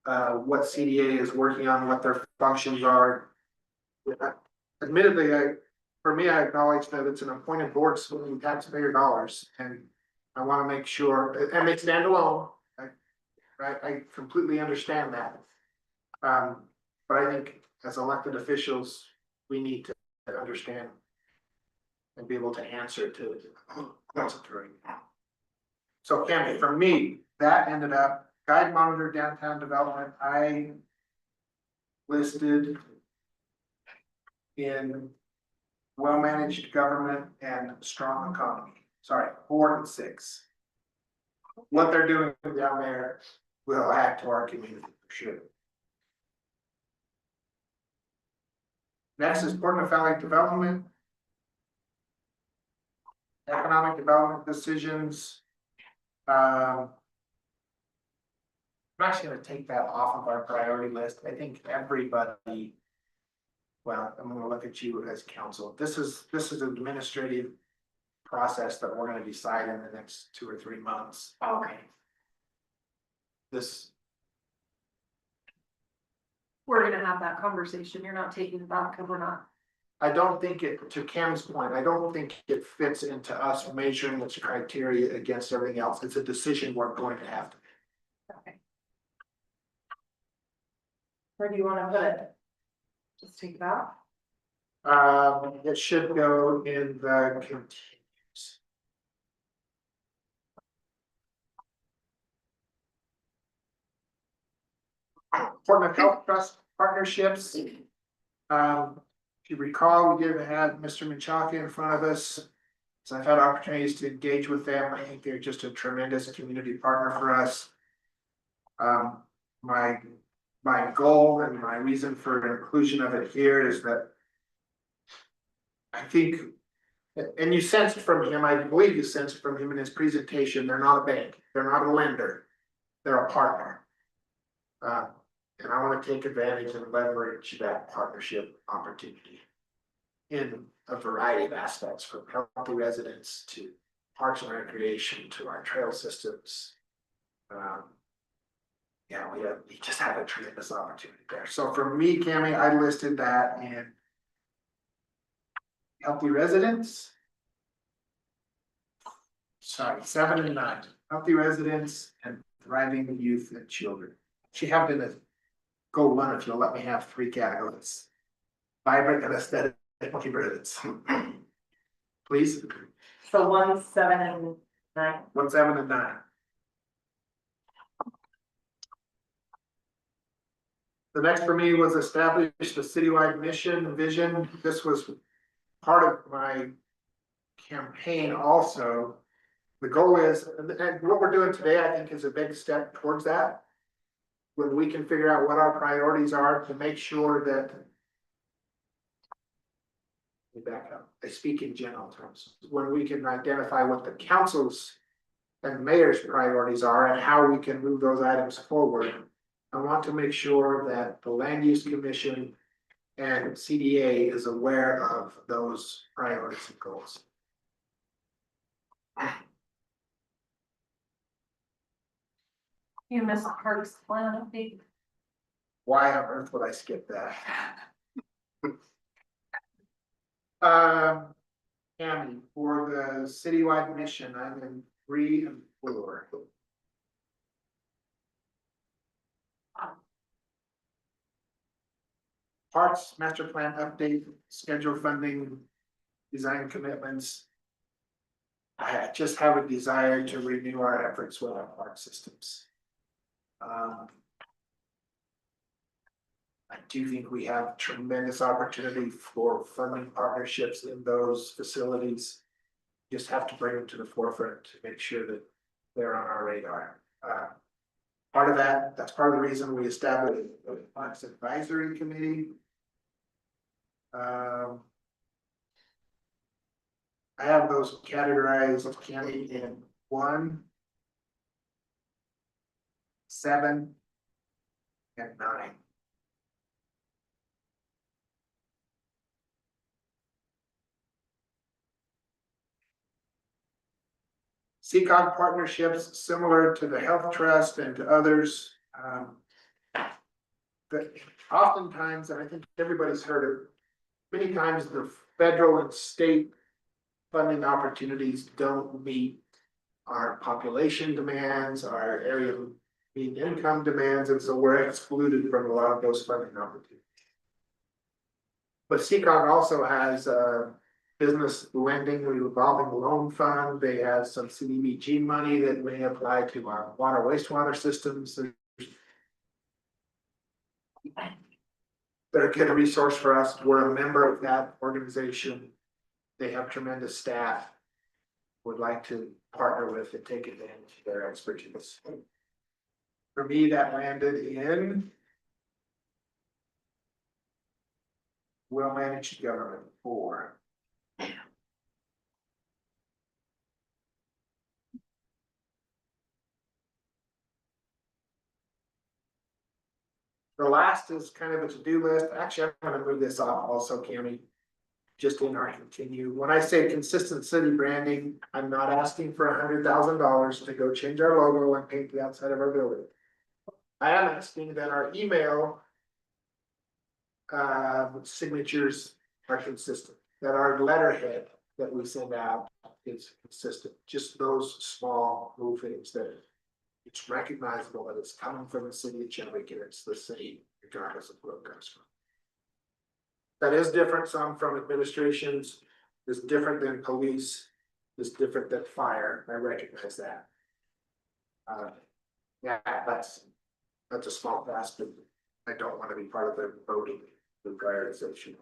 What CDA is working on, what their functions are. Admittedly, for me, I acknowledge that it's an appointed board spending taxpayer dollars, and I wanna make sure, and they stand alone. I completely understand that. But I think as elected officials, we need to understand. And be able to answer to what's occurring. So Ken, for me, that ended up guide monitor downtown development, I listed. In well-managed government and strong economy, sorry, 4 and 6. What they're doing down there will add to our community for sure. Next is Portland Valley Development. Economic development decisions. I'm actually gonna take that off of our priority list. I think everybody. Well, I'm gonna look at you as council. This is an administrative process that we're gonna decide in the next 2 or 3 months. Okay. This, We're gonna have that conversation. You're not taking it back because we're not. I don't think it, to Cam's point, I don't think it fits into us measuring its criteria against everything else. It's a decision we're going to have to make. Okay. Where do you wanna put it? Just take it out. It should go in the continues. Portland Health Trust partnerships. If you recall, we had Mr. Menchaca in front of us. So I've had opportunities to engage with them. I think they're just a tremendous community partner for us. My goal and my reason for inclusion of it here is that I think, and you sensed from him, I believe you sensed from him in his presentation, they're not a bank, they're not a lender, they're a partner. And I want to take advantage and leverage that partnership opportunity in a variety of aspects, from healthy residents to parks and recreation to our trail systems. Yeah, we just had a tremendous opportunity there. So for me, Cammy, I listed that in healthy residents. Sorry, 7 and 9, healthy residents and thriving youth and children. She happened to go one if you'll let me have 3 categories. Vibrant and aesthetic healthy residents. Please, So 1, 7, and 9. 1, 7 and 9. The next for me was establish the citywide mission and vision. This was part of my campaign also. The goal is, and what we're doing today, I think, is a big step towards that. When we can figure out what our priorities are to make sure that. Let me back up, I speak in general terms, when we can identify what the council's and mayor's priorities are and how we can move those items forward. I want to make sure that the land use commission and CDA is aware of those priorities and goals. You missed the parks plan update. Why on earth would I skip that? Tammy, for the citywide mission, I'm in 3 and 4. Parks master plan update, schedule funding, design commitments. I just have a desire to renew our efforts with our park systems. I do think we have tremendous opportunity for funding partnerships in those facilities. Just have to bring them to the forefront to make sure that they're on our radar. Part of that's part of the reason we established the Parks Advisory Committee. I have those categorized, Candy, in 1, 7, and 9. CCOG partnerships, similar to the Health Trust and to others. But oftentimes, and I think everybody's heard it, many times the federal and state funding opportunities don't meet our population demands, our area of median income demands, and so we're excluded from a lot of those funding opportunities. But CCOG also has business lending, revolving loan fund. They have some CDBG money that may apply to our water wastewater systems. They're a good resource for us. We're a member of that organization. They have tremendous staff. Would like to partner with and take advantage of their expertise. For me, that landed in well-managed government 4. The last is kind of a to-do list. Actually, I'm gonna move this off also, Cammy. Just in our continue. When I say consistent city branding, I'm not asking for $100,000 to go change our logo and paint the outside of our building. I am asking that our email signatures are consistent, that our letterhead that we send out is consistent. Just those small little things that it's recognizable that it's coming from the city of Chadwick and it's the same regardless of where it comes from. That is different some from administrations, is different than police, is different than fire. I recognize that. Yeah, that's a small aspect. I don't want to be part of the voting, the prioritization.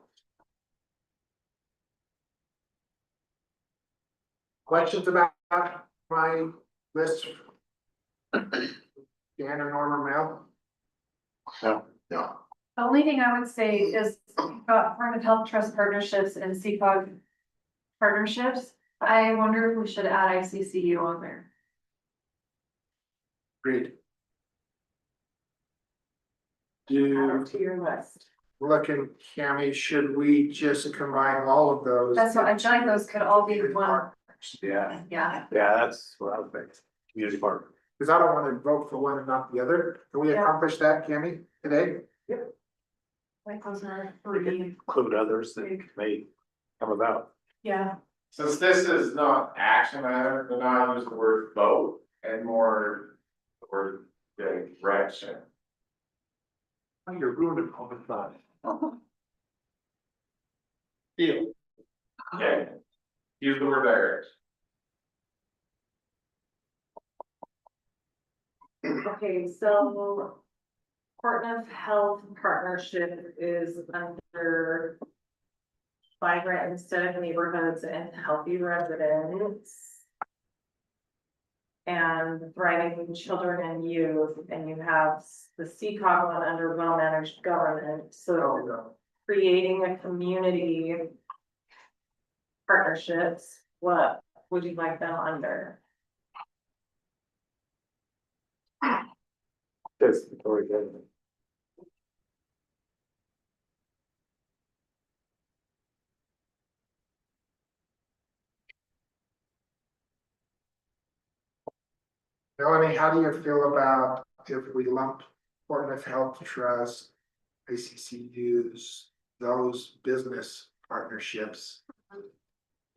Questions about my list? Dan or Norm or Mel? No. The only thing I would say is Department of Health Trust partnerships and CCOG partnerships. I wonder if we should add ICCU on there. Agreed. Add it to your list. Looking, Cammy, should we just combine all of those? That's what I feel like those could all be one. Yeah, Yeah, yeah, that's what I would think. Community partner. Cause I don't wanna vote for one and not the other. Can we Yeah. accomplish that, Cammy, today? Like those are We can include others that may come about. yeah. Since this is not action item, then I'll use the word vote and more the word direction. Oh, you're ruining all the thought. Deal. Okay. Use the word direction. Okay, so. Portneuf Health Partnership is under. Vibrant instead of neighborhoods and healthy residents. And thriving children and youth, and you have the CCOG one under well-managed government, so creating a community. Partnerships, what would you like them under? That's Victoria Government. Melanie, how do you feel about if we lump Portland Health Trust, ACCUs, those business partnerships?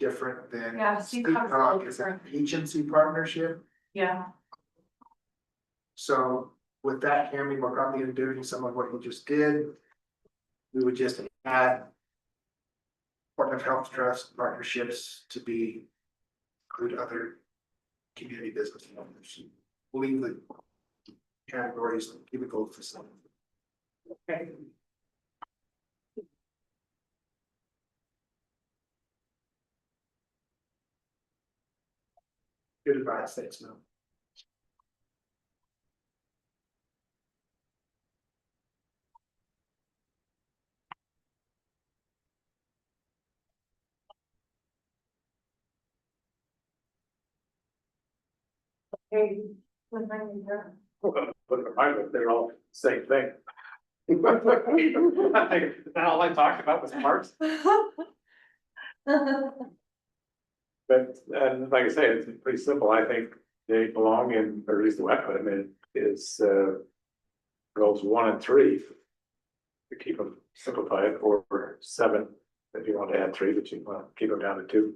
Different than Yeah, CCOG is an agency partnership, Yeah, so with that, Cammy, we're probably doing some of what you just did. We would just add Portland Health Trust partnerships to be include other community business owners. Leave the categories, keep it go facility. Okay. Good advice, thanks, Mel. Okay. But remind they're all the same thing. I think all I talked about was parks, but, and like I say, it's pretty simple, I think they belong in, or at least the way I put them in, is, goals 1 and 3. To keep them simplified, or 7, if you want to add 3, but you want to keep them down to 2.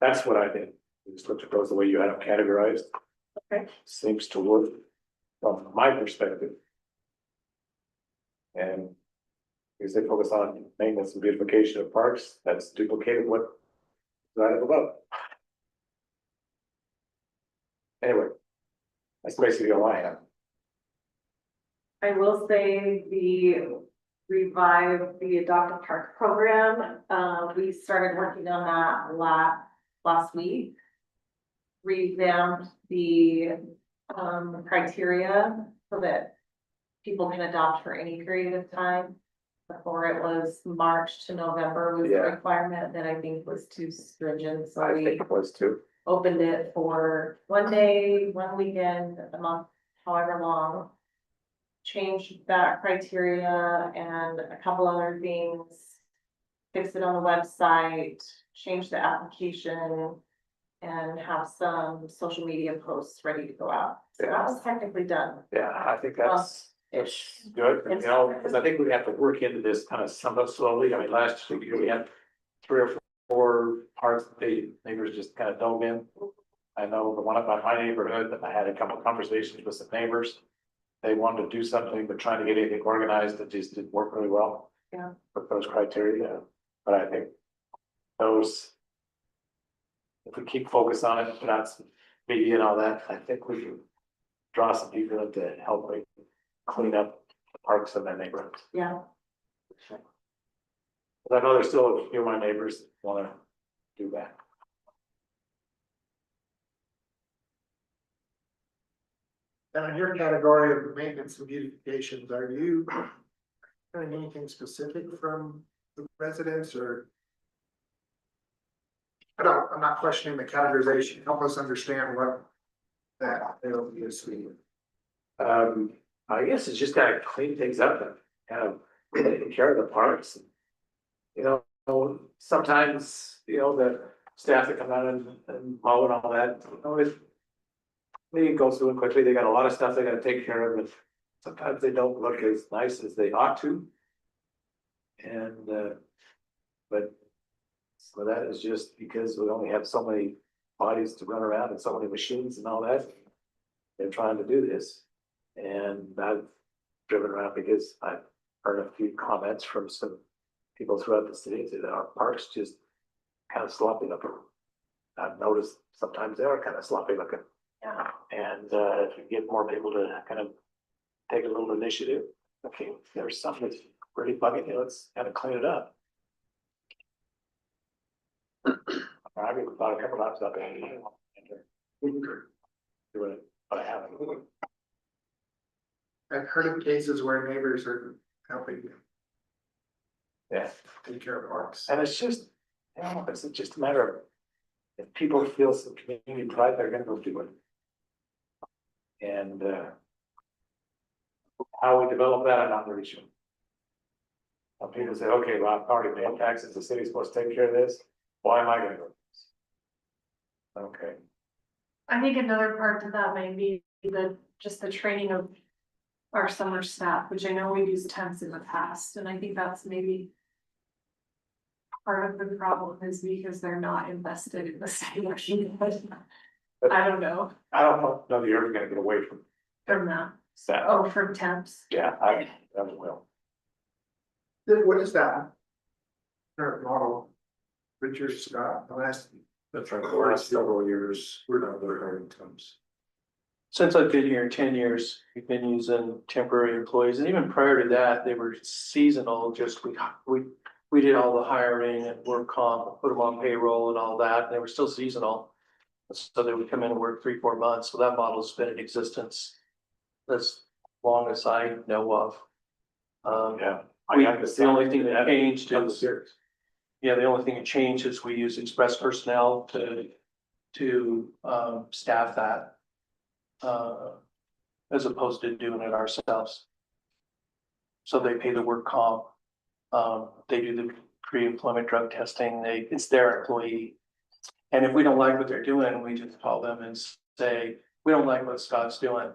That's what I did, just looked at those the way you had them categorized. Okay. Seems to work from my perspective. And because they focus on maintenance and beautification of parks, that's duplicated what right up above. Anyway, that's basically all I have. I will say the revive the adoptive park program, we started working on that last week. Revamped the criteria so that people can adopt for any period of time. Before it was March to November was the Yeah. requirement that I think was too stringent, so I we think it was too. opened it for 1 day, 1 weekend, a month, however long. Changed that criteria and a couple other things. Fix it on the website, change the application. And have some social media posts ready to go out. So that was technically done. Yeah, I think that's good, you know, because I think we have to work into this kind of somewhat slowly. I mean, last year we had 3 or 4 parts that the neighbors just kind of dove in. I know the one up by my neighborhood, that I had a couple of conversations with some neighbors. They wanted to do something, but trying to get anything organized, it just didn't work really well. Yeah. With those criteria, but I think those. If we keep focus on it, put out some media and all that, I think we can draw some people in to help like clean up the parks in their neighborhoods. Yeah. But I know there's still a few of my neighbors that wanna do that. And in your category of maintenance and beautifications, are you doing anything specific from the residents or? I'm not questioning the categorization, help us understand what that is. I guess it's just gotta clean things up and kind of take care of the parks. You know, sometimes, you know, the staff that come out and mow and all that, you know, they go through it quickly, they got a lot of stuff they gotta take care of, and sometimes they don't look as nice as they ought to. And, but, so that is just because we only have so many bodies to run around and so many machines and all that. They're trying to do this, and I've driven around because I've heard a few comments from some people throughout the city that our parks just kind of sloppy looking. I've noticed sometimes they are kind of sloppy looking. Yeah. And if you get more people to kind of take a little initiative, okay, if there's something that's really bugging you, let's kind of clean it up. I've even thought a couple times about that. Doing it, but I haven't. I've heard of cases where neighbors are helping Yeah, take care of parks. and it's just, you know, it's just a matter of, if people feel some community pride, they're gonna go do it. And how we develop that, I'm not really sure. Some people say, okay, well, I've already paid taxes, the city's supposed to take care of this, why am I gonna do this? Okay, I think another part to that may be just the training of our summer staff, which I know we've used temps in the past, and I think that's maybe part of the problem is because they're not invested in the city. I don't know I don't know that you're ever gonna get away from from that. that, Oh, from temps. yeah, I will. What is that? Current model, Richard Scott, the last. That's right, the last several years, we're not very hiring temps. Since I've been here 10 years, we've been using temporary employees, and even prior to that, they were seasonal, just we did all the hiring and work comp, put them on payroll and all that, and they were still seasonal. So they would come in and work 3-4 months, so that model's been in existence as long as I know of. Yeah. The only thing that changed is, Serious. yeah, the only thing that changed is we use express personnel to staff that. As opposed to doing it ourselves. So they pay the work comp, they do the pre-employment drug testing, it's their employee. And if we don't like what they're doing, we just call them and say, we don't like what Scott's doing.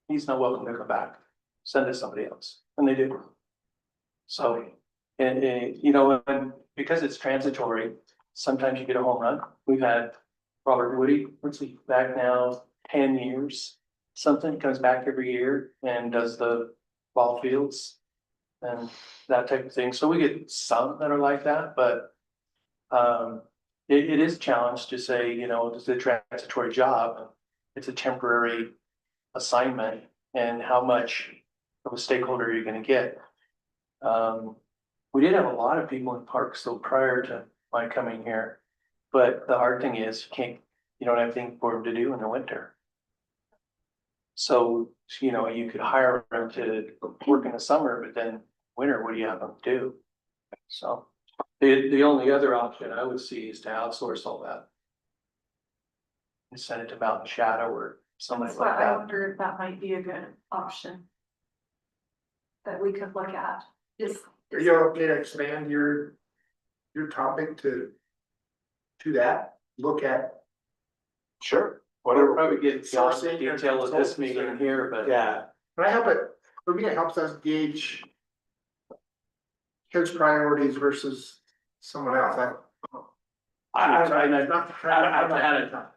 He's not welcome to come back, send us somebody else, and they do. So, and you know, and because it's transitory, sometimes you get a home run. We've had Robert Woody, what's he back now, 10 years, something, comes back every year and does the ball fields. And that type of thing, so we get some that are like that, but. It is a challenge to say, you know, it's a transitory job, it's a temporary assignment, and how much of a stakeholder you're gonna get. We did have a lot of people in parks though prior to my coming here, but the hard thing is you don't have anything for them to do in the winter. So, you know, you could hire them to work in the summer, but then winter, what do you have them do? So. The only other option I would see is to outsource all that. And send it to Mountain Shadow or something That's like why I that. wonder if that might be a good option. That we could look at, is. Are you okay to expand your topic to that, look at? Sure, We'll whatever, probably get beyond the Sourcing or detail of this consultants meeting or- here, but. yeah, But I help it, for me, it helps us gauge. His priorities versus someone else, I don't know Not how to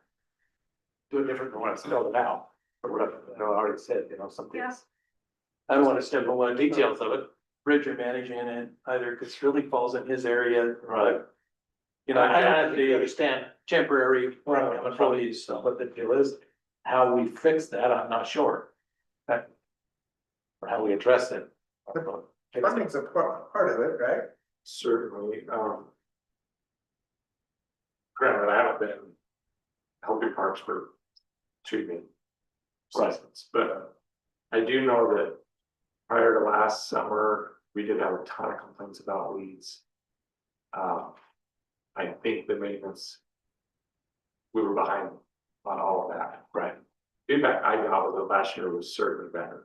do it different than what I spelled it out, or what I already said, you know, some Yeah. things. I don't wanna step on one details of it. Bridger managing it either, cause it really falls in his area. Right. You know, I think you the understand temporary where I'm coming from, employees, so. what the deal is, how we fix that, I'm not sure. Or how we address it. Funding's a part of it, right? Certainly, granted, I haven't been helping parks for treatment seasons, but I do know that prior to last summer, we did have a ton of complaints about weeds. I think the maintenance, we were behind on all of that, right? Feedback I got was that last year was certainly better.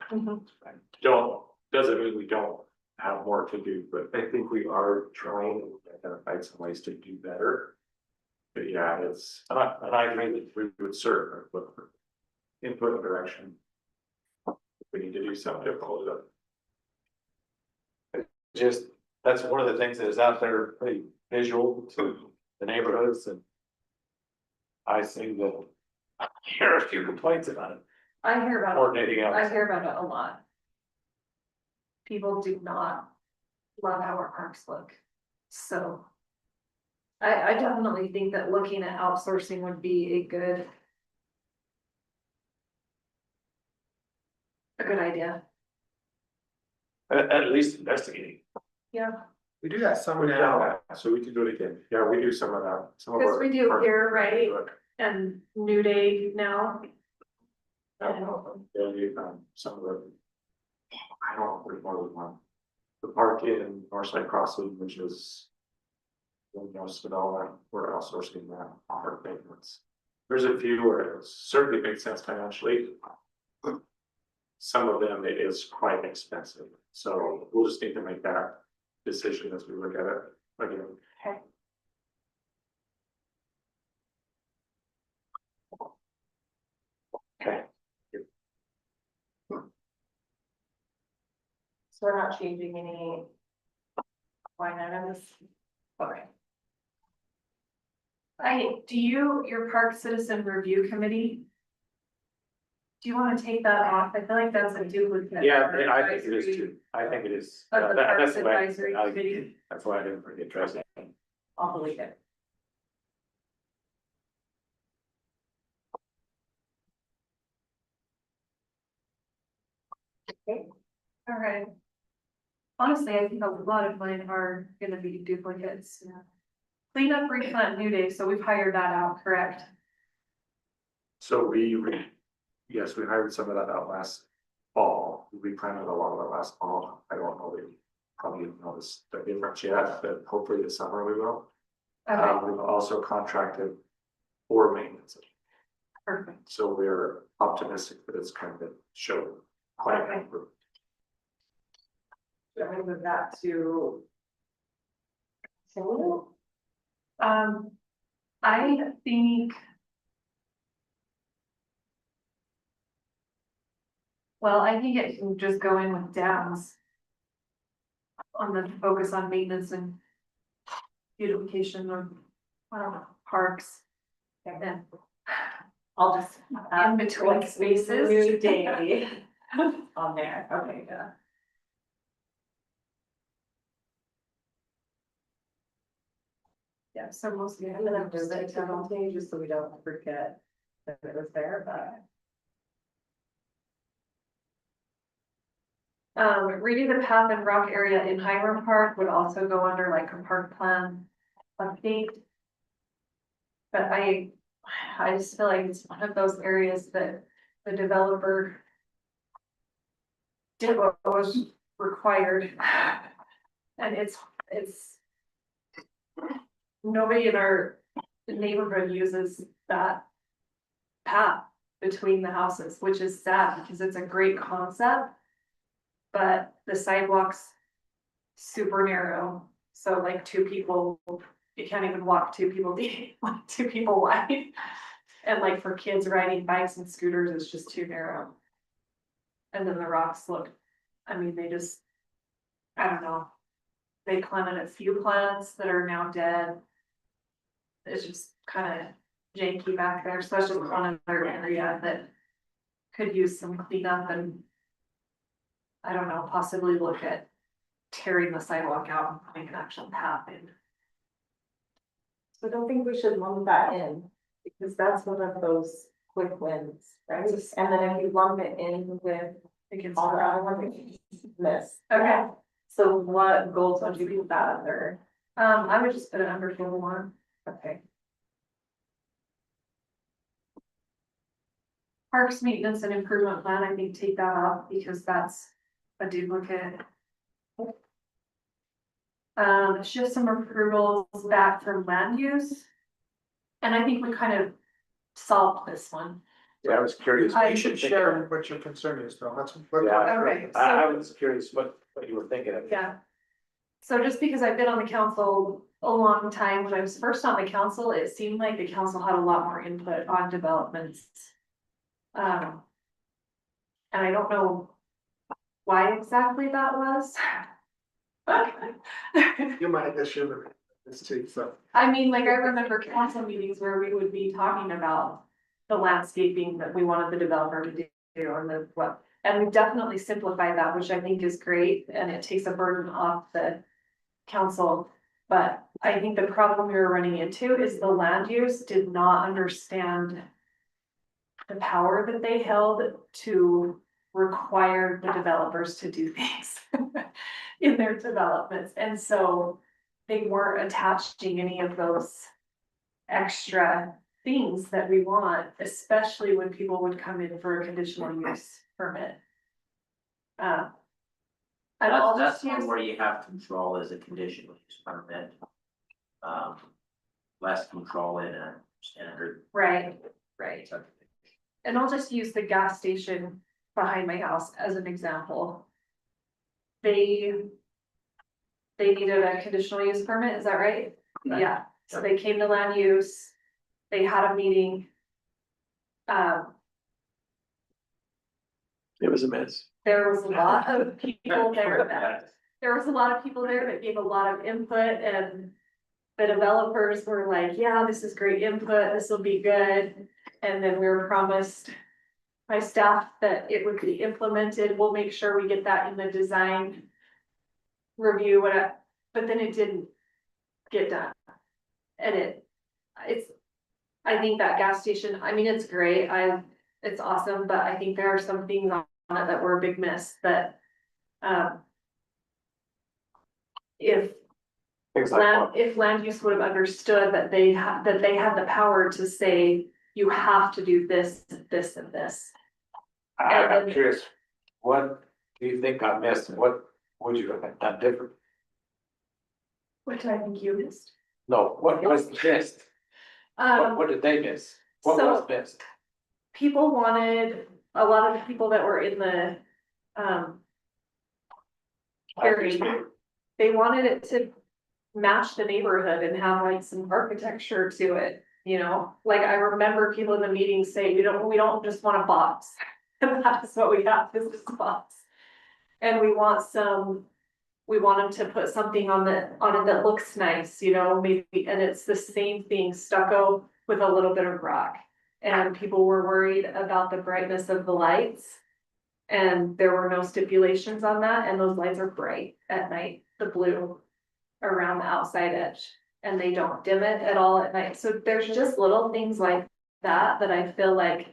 Doesn't mean we don't have more to do, but I think we are trying to identify some ways to do better. But yeah, it's, And I agree that we would certainly look for input and direction. If we need to do something to hold it up. Just, that's one of the things that is out there pretty visual to the neighborhoods and. I seem to hear a few complaints about it, I hear about more than anything it, I else. hear about it a lot. People do not love how our parks look, so. I definitely think that looking at outsourcing would be a good idea, At least investigating. yeah, We do that some We now. done that, so we can do it again. Yeah, we do some of that. Some of because our- we do our- here, right, and New Day now. Yeah, you, some of the. I don't know, there's more than one. The park in Northside Crossing, which is. Most of all that, we're outsourcing that park maintenance. There's a few where it certainly makes sense financially. Some of them, it is quite expensive, so we'll just need to make that decision as we look at it again. Okay. Okay. So we're not changing any line items. Okay. Your park citizen review committee? Do you wanna take that off? I feel like that's a duplicate. Yeah, for I think it is advisory too, I think it is. Of the That- Parks that's why Advisory I- Committee. That's why I didn't address it. I'll delete it. Alright. Honestly, I think a lot of mine are gonna be duplicates. Clean up, replant, New Day, so we've hired that out, correct? So yes, we hired some of that out last fall. We planted a lot of it last fall. I don't know, we probably didn't notice the difference yet, but hopefully this summer we will. Okay, We've also contracted for maintenance, perfect. so we're optimistic that it's kind of show quite Okay. improved. Should we move that to? So, I think. Well, I think it can just go in with Dan's. On the focus on maintenance and. Beautification of, parks. And then I'll just. in between spaces. New Day on there, okay, yeah. Yeah, so mostly. I'm gonna move it to Monte, just so we don't forget that it was there, but. Redo the path and rock area in Hiram Park would also go under like a park plan update. But I just feel like it's one of those areas that the developer did what was required. And it's nobody in our neighborhood uses that path between the houses, which is sad because it's a great concept. But the sidewalk's super narrow, so like two people, you can't even walk two people deep, like 2 people wide. And like for kids riding bikes and scooters, it's just too narrow. And then the rocks look, I mean, they just, I don't know. They planted a few plants that are now dead. It's just kind of janky back there, so that's just one other area that could use some cleanup and. I don't know, possibly look at tearing the sidewalk out and putting an actual path in. So I don't think we should lump that in, because that's one of those quick wins, right? And then if you lump it in with Against. all the other ones, miss. Okay, So what goals would you put that under? I would just put it under goal 1. Okay. Parks maintenance and improvement plan, I think take that off because that's a duplicate. Shift some approvals back from land use. And I think we kind of solved this one. Yeah, I was curious. You should share what your concern is, though, that's. Yeah. Okay, I so, was curious what you were thinking of. yeah. So just because I've been on the council a long time, when I was first on the council, it seemed like the council had a lot more input on developments. And I don't know why exactly that was. You might have should this too, so. I mean, like, I remember council meetings where we would be talking about the landscaping that we wanted the developer to do and the what. And we've definitely simplified that, which I think is great, and it takes a burden off the council. But I think the problem we were running into is the land use did not understand the power that they held to require the developers to do things in their developments. And so they weren't attaching any of those extra things that we want, especially when people would come in for a conditional use permit. And I'll That's just use, one where you have control as a conditional use permit. Less control in a standard. right, subdivision. and I'll just use the gas station behind my house as an example. They needed a conditional use permit, is that right? Right. Yeah, so they came to land use, they had a meeting. It was a mess. There was a lot of people there that gave a lot of input, and the developers were like, yeah, this is great input, this will be good. And then we were promised by staff that it would be implemented, we'll make sure we get that in the design review, but then it didn't get done. And I think that gas station, I mean, it's great, it's awesome, but I think there are some things on it that were a big miss that, if Things like what? land use would have understood that they had the power to say, you have to do this, this, and this. I'm curious, what do you think I missed, and what would you have done different? Which I think you missed. No, what was missed? What did they miss? What so- was missed? People wanted, a lot of the people that were in the, hearing, they wanted it to match the neighborhood and have like some architecture to it, you know? Like, I remember people in the meeting saying, we don't just want a box. And that is what we have, is this box. And we want them to put something on it that looks nice, you know, maybe, and it's the same thing, stucco with a little bit of rock. And people were worried about the brightness of the lights. And there were no stipulations on that, and those lights are bright at night, the blue around the outside edge. And they don't dim it at all at night, so there's just little things like that I feel like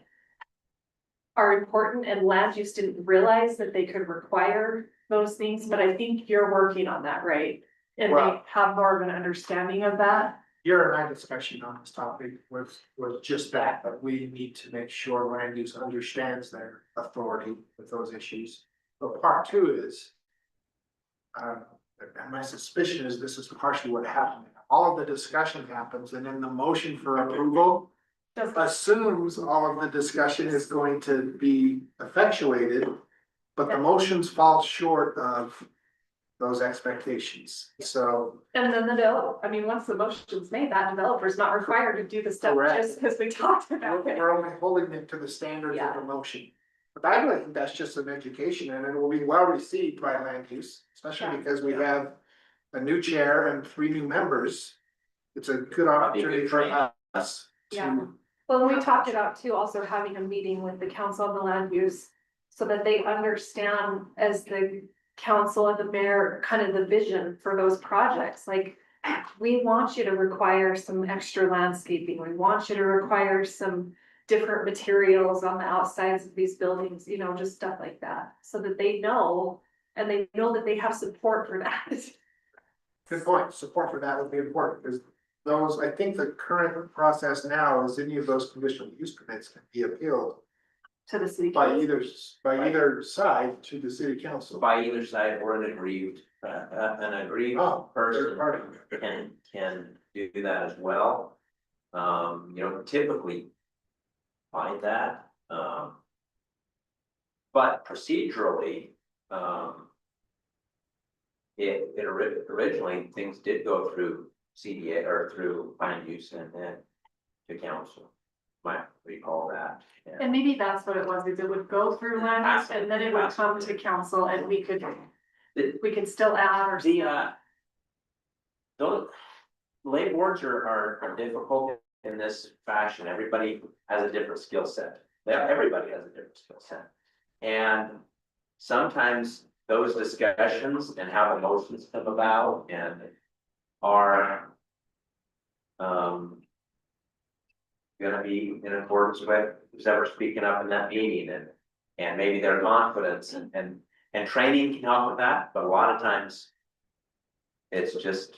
are important, and land use didn't realize that they could require those things, but I think you're working on that, right? And they Well- have more of an understanding of that. Your and I discussion on this topic was just that we need to make sure land use understands their authority with those issues. But part two is. And my suspicion is this is partially what happened. All of the discussion happens, and then the motion for approval assumes all of the discussion is going to be effectuated. But the motions fall short of those expectations, so. And then once the motion's made, that developer's not required to do the stuff Correct. just because we talked about it. We're only holding it to the standards of the motion. But I really think that's just an education, and it will be well received by land use, especially because we have a new chair and 3 new members. It's a good opportunity for us Yeah. to. Well, we talked about too, also having a meeting with the council on the land use, so that they understand as the council and the mayor, kind of the vision for those projects, like. We want you to require some extra landscaping, we want you to require some different materials on the outsides of these buildings, you know, just stuff like that, so that they know. And they know that they have support for that. Good point, support for that would be important, because those, I think the current process now is any of those conditional use permits can be appealed. To the city. By council. either side to the city council. By either side or an aggrieved Oh, person third party. can do that as well. Typically find that, but procedurally, originally, things did go through CDA or through land use and then to council. what do you call that? And Yeah. maybe that's what it was, is it would go through land use and then it would come to council and we could still add or. The, those lay boards are difficult in this fashion. Everybody has a different skill set. Everybody has a different skill set. And sometimes those discussions and how the motions come about and are gonna be in accordance with who's ever speaking up in that meeting and maybe their confidence and training can help with that, but a lot of times it's just.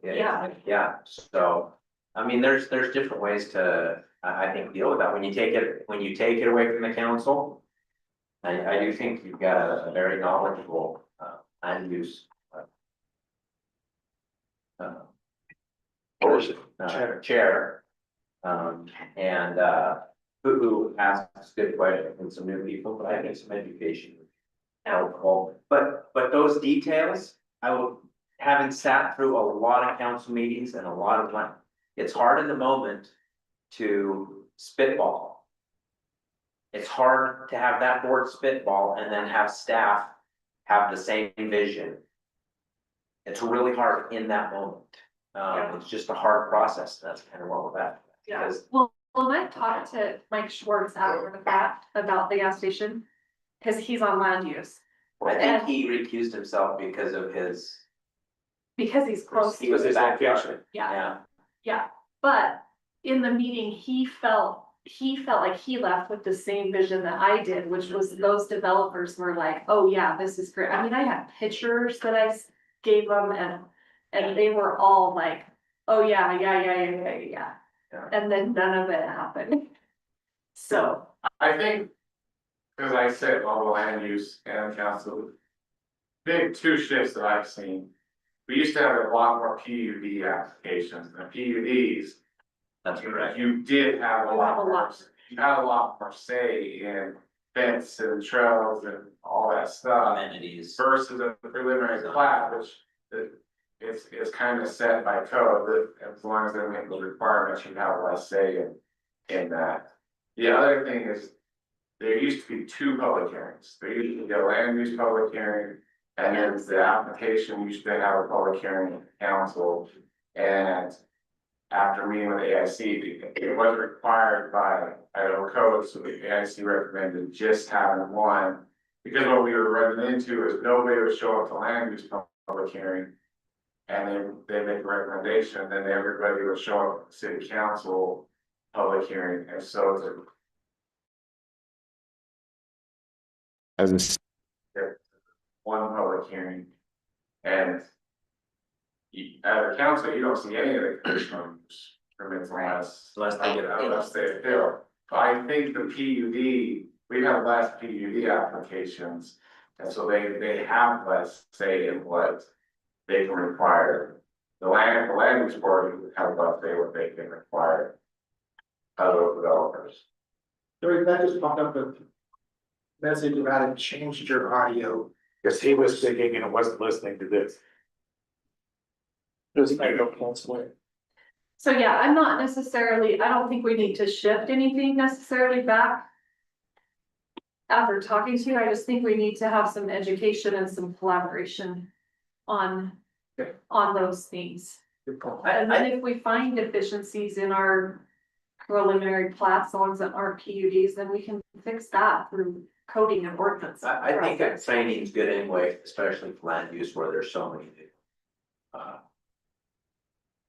Yeah, so, I mean, there's different ways to, I think, deal with that. When you take it away from the council. I do think you've got a very knowledgeable, land use. Chair. And, who asks good questions and some new people, but I think some education. Helpful, but those details, having sat through a lot of council meetings and a lot of time, it's hard in the moment to spitball. It's hard to have that board spitball and then have staff have the same vision. It's really hard in that moment. It's just a hard process. That's kind of what we're at. Yeah, Because- well, I talked to Mike Schwartz after the fact about the gas station, cause he's on land use. I think he recused himself because of his. Because he's close He to was it, his location. yeah, yeah, but in the meeting, he felt like he left with the same vision that I did, which was those developers were like, oh yeah, this is great. I mean, I had pictures that I gave them and they were all like, oh yeah. Yeah. And then none of it happened. So, I think, cause I sit on the land use and council. Big two shifts that I've seen. We used to have a lot more PUD applications than PUDs. That's correct. You did have a You lot have a more, lot. you had a lot more say in fence and trails and all that stuff. Amenities. Versus a preliminary plat, which is kind of set by code, that as long as they meet the requirements, you have less say in that. The other thing is, there used to be two public hearings. There used to be a land use public hearing, and then the application used to have a public hearing with the council. And after meeting with AIC, it wasn't required by Idaho code, so the AIC recommended just having one. Because what we were running into is nobody would show up to land use public hearing. And then they make a recommendation, then everybody would show up at the city council public hearing, and so it's As one public hearing. And at a council, you don't see any of the conditional use permits unless they appeal. But I think the PUD, we have less PUD applications, and so they have less say in what they can require. The land use board have less say what they can require of those developers. Sorry, that just popped up a message about it changed your audio. Cause he was thinking and wasn't listening to this. There's no council. so yeah, I don't think we need to shift anything necessarily back. After talking to you, I just think we need to have some education and some collaboration on those things. Good point. And then if we find deficiencies in our preliminary plats, the ones that aren't PUDs, then we can fix that through coding and ordinance. I think that training is good anyway, especially for land use where there's so many.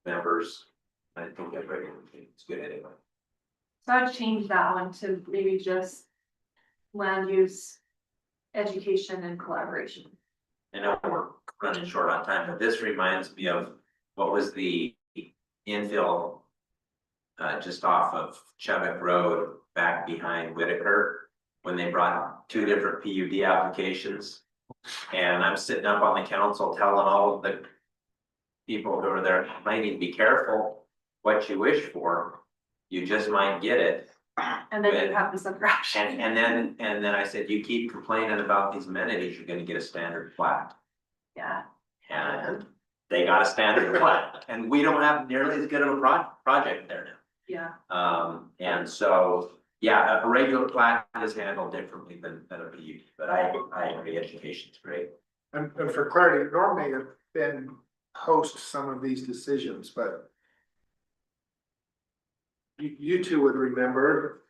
Members, I think that it's good anyway. So I'd change that one to maybe just land use, education and collaboration. I know we're running short on time, but this reminds me of what was the infill. Just off of Chubbuck Road back behind Whitaker, when they brought two different PUD applications. And I'm sitting up on the council telling all of the people who are there, might need to be careful what you wish for. You just might get it. And then you have this other option. And then I said, you keep complaining about these amenities, you're gonna get a standard plat. Yeah, And they got a standard plat, and we don't have nearly as good of a project there now. Yeah, And so, yeah, a regular plat is handled differently than a PUD, but I agree, education's great. And for clarity, Norm may have been host some of these decisions, but you two would remember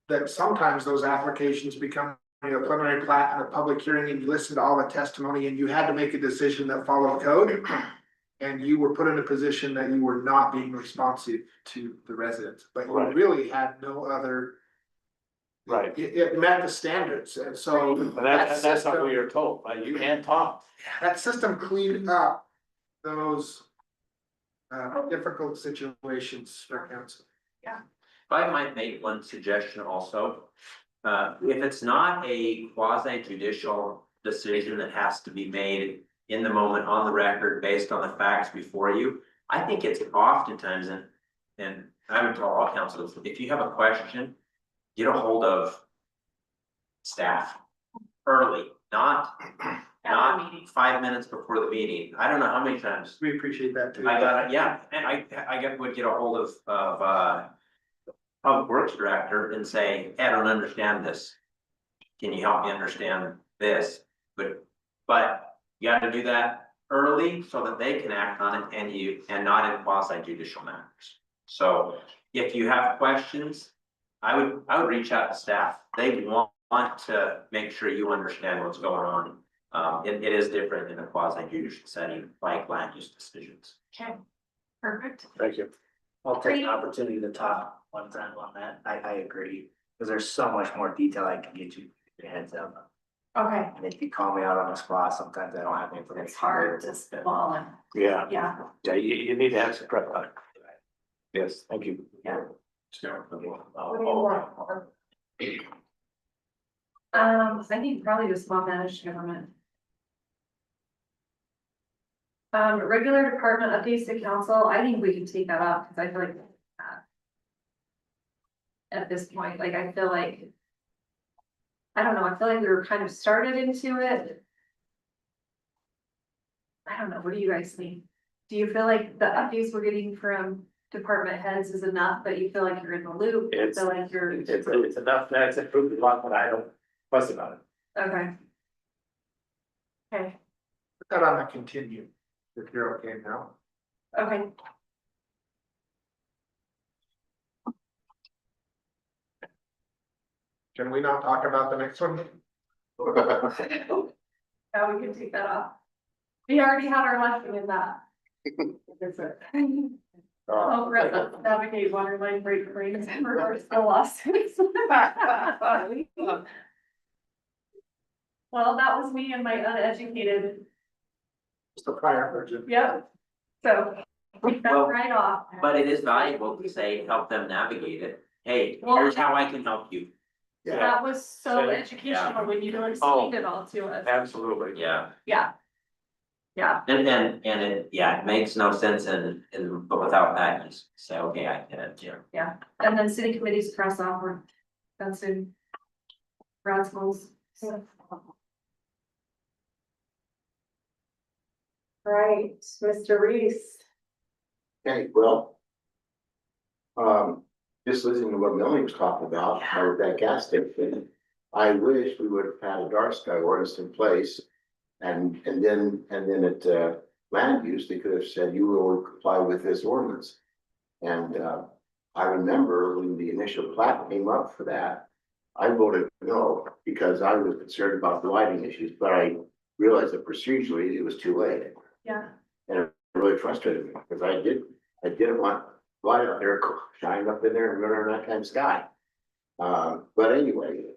that sometimes those applications become, you know, preliminary plat and a public hearing, and you listen to all the testimony, and you had to make a decision that followed code. And you were put in a position that you were not being responsive to the residents, but you Right. really had no other. Right. It met the standards, and so. And that's what system- we were told by you and Tom. That system cleaned up those difficult situations for council. If I might make one suggestion also, if it's not a quasi judicial decision that has to be made in the moment on the record based on the facts before you, I think it's oftentimes, and I would tell all councils, if you have a question, get a hold of staff early, not at the meeting. 5 minutes before the meeting. I don't know how many times We appreciate that too. I got, yeah, and would get a hold of public works director and say, hey, I don't understand this. Can you help me understand this? But you gotta do that early so that they can act on it and not in quasi judicial matters. So if you have questions, I would reach out to staff. They want to make sure you understand what's going on. It is different in a quasi judicial setting, like land use decisions. Okay, perfect. Thank you. I'll take the opportunity to talk one time on that. I agree, because there's so much more detail I can get you your heads up. Okay, And if you call me out on the spot, sometimes I don't have the information. it's hard to swallow and, Yeah, yeah, yeah, you need to have some prep on it. Yes, thank you. yeah. So, What do you want? I think probably just well managed government. Regular department updates to council, I think we can take that off, because I feel like. At this point, like, I feel like. I don't know, I feel like we were kind of started into it. I don't know, what do you guys think? Do you feel like the updates we're getting from department heads is enough, but you feel like you're in the loop? You It's- feel like you're, It's enough, that's improved a lot, but I don't fuss about it. okay. Okay, Put that on the continue, if you're okay now. okay. Can we not talk about the next one? Yeah, we can take that off. We already had our lesson in that. Oh, right, navigate water line break drains and reverse the lawsuits. Well, that was me and my uneducated, Just the prior version. yep, so we Well, got right off. but it is valuable to say, help them navigate it. Hey, Well- here's how I can help you. That was so Yeah. educational when you Oh. explained it all to us, Absolutely. Yeah. yeah. Yeah, And it makes no sense but without that, you just say, okay, I get it, yeah. and then city committees cross off, or that's in. Brad's goals. Right, Mr. Reese. Okay, well. Just listening to what Melanie was talking about, how with that gas station, I wish we would have had a dark sky ordinance in place. And then at land use, they could have said, you will comply with this ordinance. And I remember when the initial plat came up for that, I voted no, because I was concerned about the lighting issues, but I realized that procedurally it was too late. Yeah, And it really frustrated me, because I didn't want light up there, shining up in there and running that kind of sky. But anyway.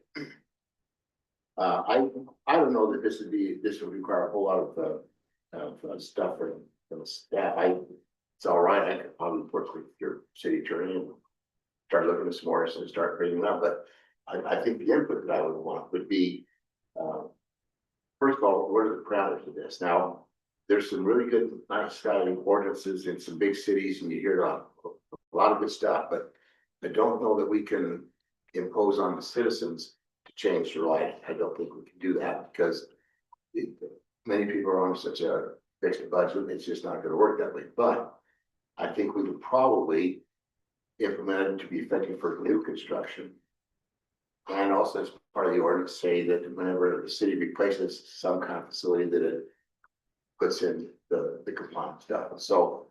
I don't know that this would require a whole lot of stuff from the staff. It's all right, I could probably work with your city attorney and start looking at some more and start bringing it up, but I think the input that I would want would be, first of all, what are the parameters of this? Now, there's some really good night sky ordinances in some big cities, and you hear a lot of good stuff, but I don't know that we can impose on the citizens to change their life. I don't think we can do that, because many people are on such a fixed budget, it's just not gonna work that way. But I think we would probably, implemented to be effective for new construction. And also as part of the ordinance say that whenever the city replaces some kind of facility that it puts in the compliance stuff. So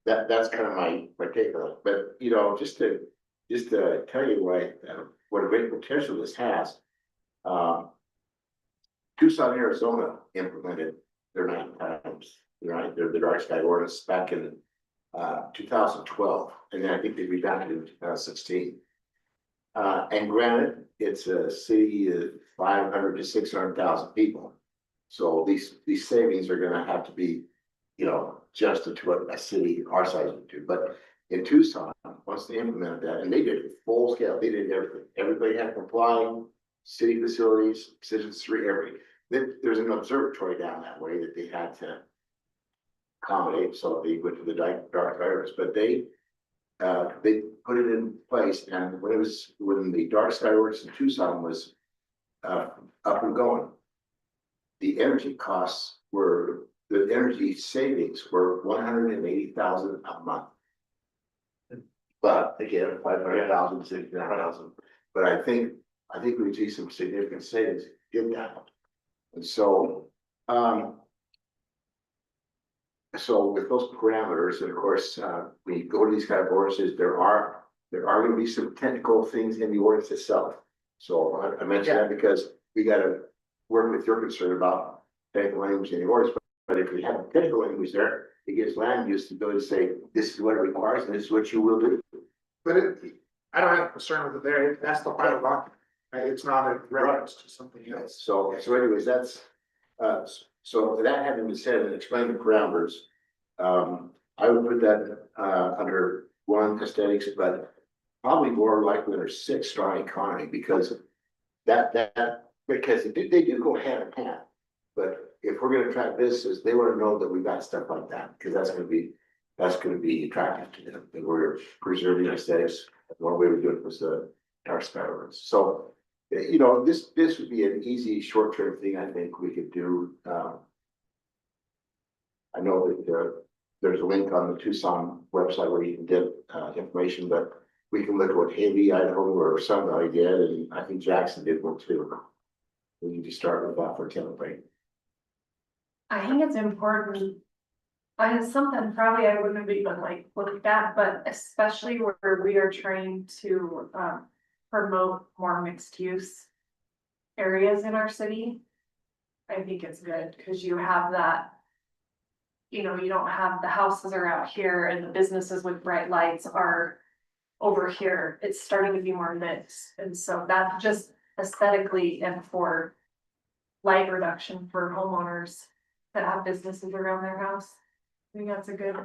that's kind of my take on it. But, you know, just to tell you what a great potential this has. Tucson, Arizona implemented their 9 times, right, their dark sky ordinance back in 2012, and then I think they revamped it in 2016. And granted, it's a city of 500 to 600,000 people. So these savings are gonna have to be, you know, adjusted to what a city our size would do. But in Tucson, once they implemented that, and they did it full scale, they did everything. Everybody had to comply, city facilities, Citizens 3, everything. There's an observatory down that way that they had to accommodate, so they went to the dark areas, but they put it in place, and when the dark sky ordinance in Tucson was up and going, the energy savings were 180,000 a month. But again, 500,000, 600,000, but I think we see some significant savings in that. And so, so with those parameters, and of course, when you go to these kind of ordinances, there are gonna be some technical things in the ordinance itself. So I mentioned that because we gotta work with your concern about technical language in the ordinance, but if we have technical language there, it gives land use the ability to say, this is what it requires and this is what you will do. But I don't have a concern with it there, that's the final document, right? It's not a reference to something else. So anyways, that's, so that having been said and explained the parameters, I would put that, under 1, aesthetics, but probably more likely under 6, strong economy, because because they do go hand in hand. But if we're gonna attract businesses, they wanna know that we got stuff like that, because that's gonna be attractive to them, that we're preserving aesthetics. One way we do it was the dark sky ordinance. So, you know, this would be an easy short-term thing I think we could do. I know that there's a link on the Tucson website where you can get information, but we can look at what Haley, Idaho, or Sun Valley did, and I think Jackson did one too. We need to start with that for template. I think it's important. It's something probably I wouldn't have even like looked at, but especially where we are trying to promote more mixed use areas in our city. I think it's good because you have that. You know, you don't have the houses are out here and the businesses with bright lights are over here. It's starting to be more mixed. And so that just aesthetically and for light reduction for homeowners that have businesses around their house. I think that's a good.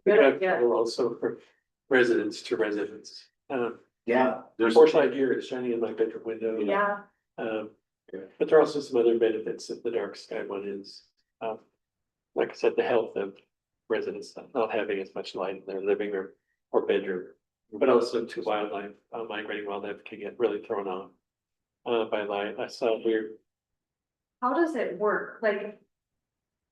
Good idea. Also for residents to residents. Yeah. Foresight here is shining in my bedroom window. Yeah, But there are also some other benefits that the dark sky one is. Like I said, the health of residents not having as much light in their living room or bedroom. But also to wildlife, migrating wildlife can get really thrown off by light. I saw weird. how does it work? Like.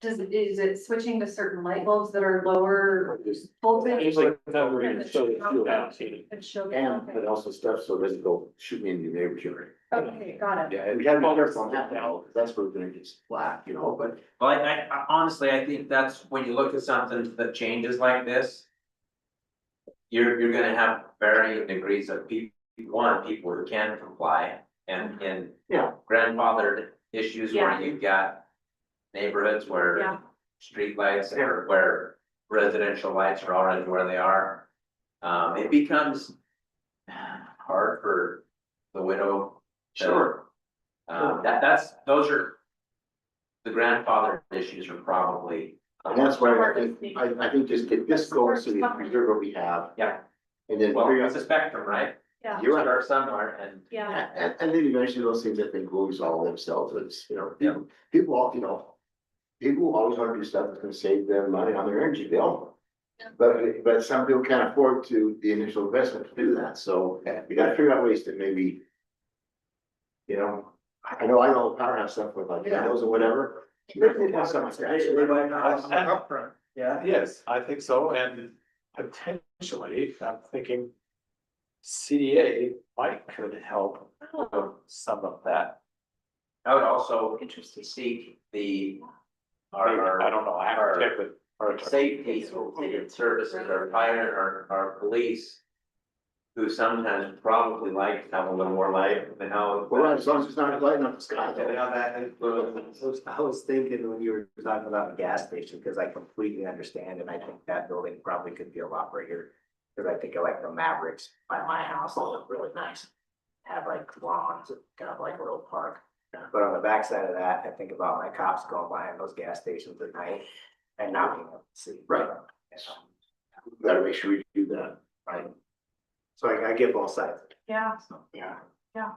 Is it switching to certain light bulbs that are lower voltage? Usually covering it so that you'll have seen it. And show. And but also stuff so it doesn't go shooting into your neighbor's yard. Okay, got it. Yeah, and we gotta be careful on that now, because that's where we're gonna get black, you know, but. Well, I honestly, I think that's when you look at something that changes like this. You're gonna have varying degrees of people who can comply and Yeah. grandfathered issues where you've got. Neighborhoods where Yeah. streetlights or where residential lights are already where they are. It becomes hard for the widow. to- those are. The grandfather issues are probably. And that's why I think just get this going so we preserve what we have. Yeah. And then. Well, it's a spectrum, right? Yeah. You're right. Start somewhere and. Yeah, And then eventually those things I think will resolve themselves, it's, you know, people all, you know. People always want to do stuff that's gonna save them money on their energy bill. But some people can't afford to the initial investment to do that, so we gotta figure out ways to maybe. You know, I know powerhouse stuff with like panels or whatever. Upfront. Yeah. Yes, I think so, and potentially, I'm thinking. CDA might could help with some of that. I would also seek the, our, I don't know, I have to check with. our safety services, our fire, our police. Who sometimes probably like to have a little more light than how. Well, as long as it's not lighting up the sky. Yeah, though. that influence. I was thinking when you were talking about the gas station, because I completely understand, and I think that building probably could be a lot bigger. Because I think of like the Mavericks by my house, they look really nice. Have like lawns, kind of like a little park. But on the backside of that, I think about my cops going by in those gas stations at night and not being able to see. Right. We gotta make sure we do that. Right. So I get both sides. Yeah, Yeah.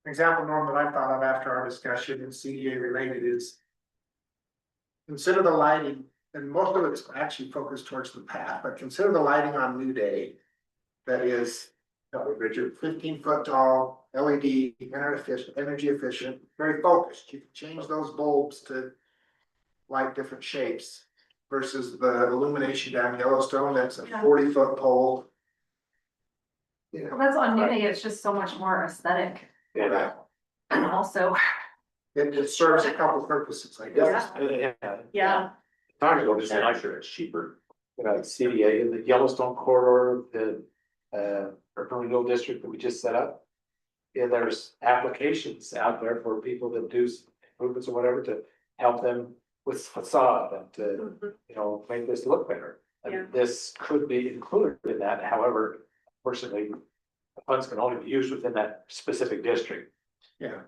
Example, Norm, that I thought of after our discussion and CDA related is. Consider the lighting, and most of it's actually focused towards the path, but consider the lighting on New Day. That is, Richard, 15-foot tall, LED, energy efficient, very focused. You can change those bulbs to. Light different shapes versus the illumination down Yellowstone, that's a Yeah. 40-foot pole. You well, know, that's on New Day, it's just so much more aesthetic, Yeah. and also, it serves a couple purposes, I guess. yeah. Time ago, just I'm sure it's cheaper. You know, CDA in the Yellowstone corridor, the urban renewal district that we just set up. Yeah, there's applications out there for people that do improvements or whatever to help them with facade and to, you know, make this look better. Yeah. And this could be included in that, however, unfortunately, the funds can only be used within that specific district. Yeah.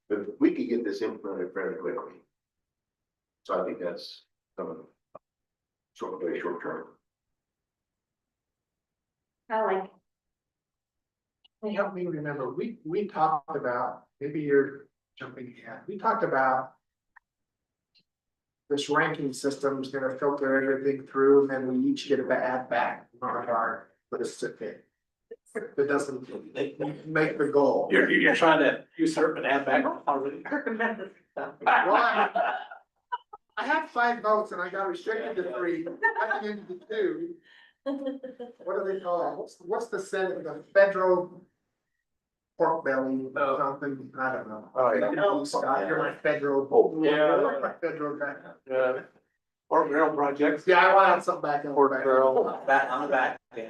But we could get this implemented fairly quickly. So I think that's very short term. I like, Help me remember, we talked about, maybe you're jumping ahead, we talked about. This ranking system is gonna filter everything through, and then we each get a add back on our list of it. It doesn't make the goal. You're trying to usurp and add back already. Well, I had 5 votes and I got restricted to 3, I can into 2. What do they call it? What's the Senate, the federal? Pork belly or something, I don't know. Oh, yeah. Scott, you're my federal. Yeah. My federal guy. Or rail projects. Yeah, I want something back on. Pork barrel, back on the back. I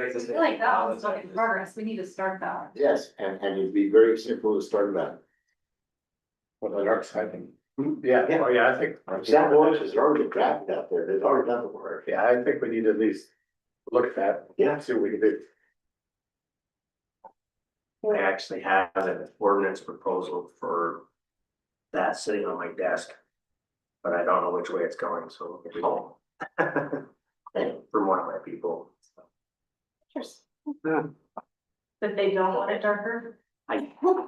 feel like that was like in progress, we need to start that. Yes, and it'd be very simple to start that. Well, the dark side thing. Yeah, oh yeah, I think. That voice is already drafted out there, they've already done the work. Yeah, I think we need to at least look at that. Yeah. See what we can do. I actually have an ordinance proposal for that sitting on my desk. But I don't know which way it's going, so. From one of my people. But they don't want it darker? I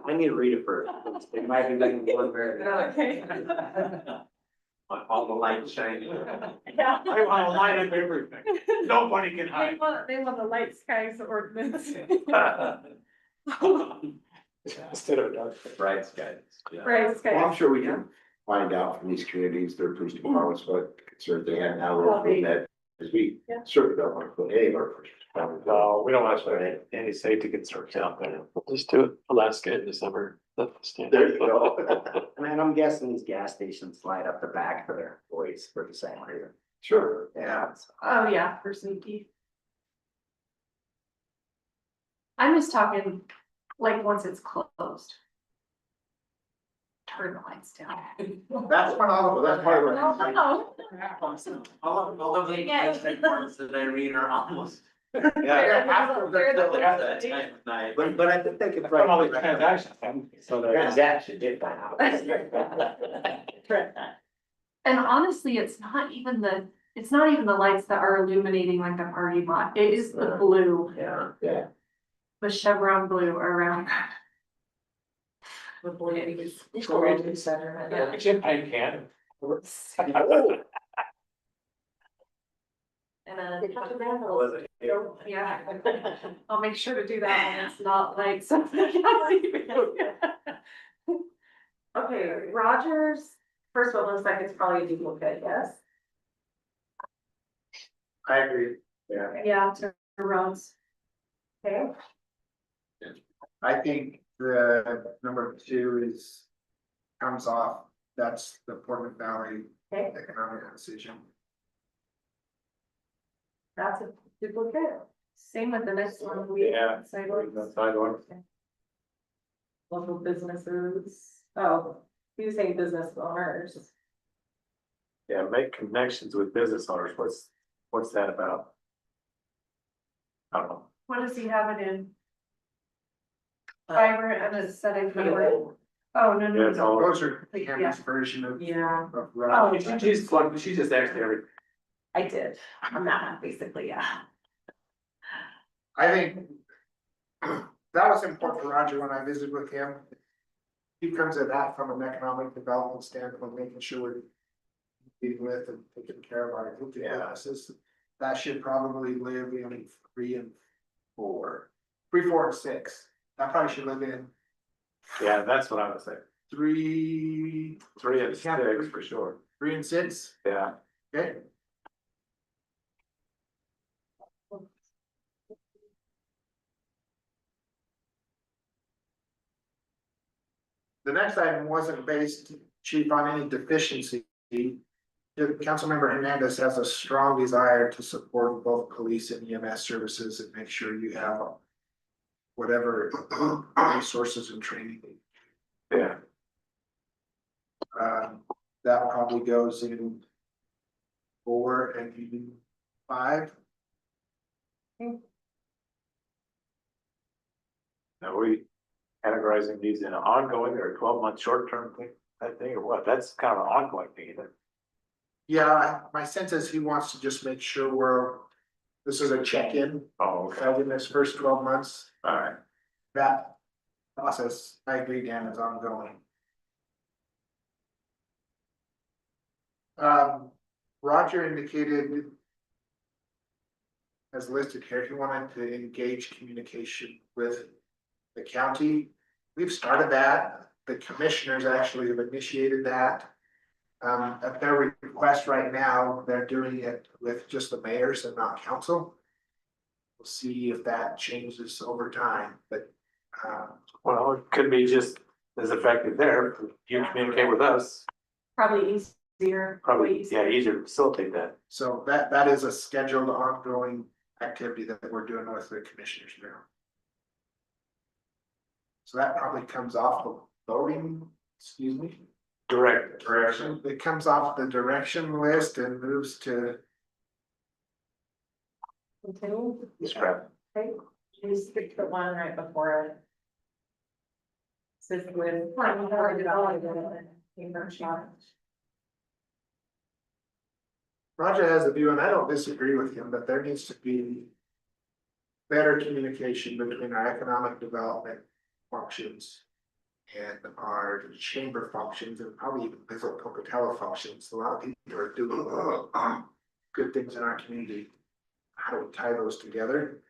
need to read it first. It might be like one very. Okay. All the lights shining. Yeah. I want to light up everything. Nobody can hide. They want the light skies ordinance. Instead of dark. Bright skies. Yeah. Right, Well, skies. I'm sure we can find out from these communities, their police departments, what concerns they have now, we're looking at, because we Yeah. certainly don't want to put any of our first responders. No, we don't want to put any safety concerns out there. Just do it Alaska in December. That's the standard. There you go. And I'm guessing these gas stations light up the back for their employees for the same reason. Sure. Yeah. Oh, yeah, for safety. I'm just talking, like, once it's closed. Turn the lights down. That's one of, Well, that's part of it. No. All of the reports that I read are almost. They're the- That time of night. But I think they could. From all these transactions. So they're. Transaction did that out. And honestly, it's not even the lights that are illuminating like the parking lot, it is the blue, Yeah. Yeah. the chevron blue around. The blue. Champagne can. And yeah, I'll make sure to do that when it's not like something. Okay, Rogers, first one looks like it's probably a duplicate, yes? I agree. Yeah, to roads. Okay, I think the number 2 is, comes off, that's the Portland Valley okay, economic decision. That's a duplicate. same with the next one. We Yeah. sidewalks. Sidewalk. Local businesses, oh, you say business owners. Yeah, make connections with business owners, what's that about? I don't know. What does he have it in? Fiber and aesthetic neighbor. Oh, no, Yeah, no, it's no. all. Those are Yeah. Campbell's version of. Yeah, of Rob. She just asked every. I did, on that one, basically, yeah. I think that was important for Roger when I visited with him. He comes at that from an economic development standpoint, making sure we're dealing with and taking care of our existing businesses. That should probably live in 3 and 4, 3, 4, and 6. That probably should live in Yeah, that's what I was saying. 3, 3 and 6 for sure. 3 and 6. Yeah. Okay. The next item wasn't based, chief, on any deficiency. Councilmember Hernandez has a strong desire to support both police and EMS services and make sure you have whatever resources and training. Yeah. That probably goes in 4 and even 5. Are we categorizing these in an ongoing or 12-month short-term thing, that thing, or what? That's kind of an ongoing thing, isn't it? Yeah, my sense is he wants to just make sure this is a check-in, Oh, okay. in this first 12 months. All right. That process, I agree, Dan, is ongoing. Roger indicated, as listed here, he wanted to engage communication with the county. We've started that. The commissioners actually have initiated that. At their request right now, they're doing it with just the mayors and not council. We'll see if that changes over time, but Well, it could be just as effective there. You communicate with us, Probably easier. probably, way easier. yeah, easier to facilitate that. so that is a scheduled ongoing activity that we're doing with the commissioners now. So that probably comes off the voting, excuse me, Direction. it comes off the direction list and moves to, Continue. Scrap. Okay, you stick to the one right before it. Says with. Roger has a view, and I don't disagree with him, but there needs to be better communication between our economic development functions and our chamber functions, and probably even visit Pocatello functions. A lot of people are doing good things in our community. How do we tie those together?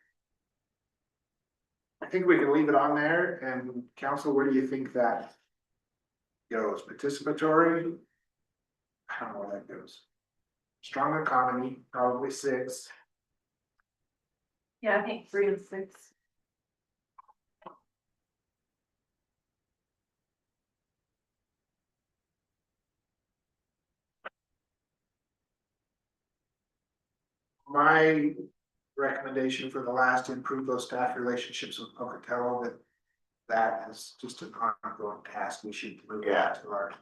I think we can leave it on there, and council, where do you think that goes? Participatory? I don't know where that goes. Strong economy, probably 6. Yeah, I think 3 and 6. My recommendation for the last, improve those staff relationships with Pocatello, that is just an ongoing task. We should move that to our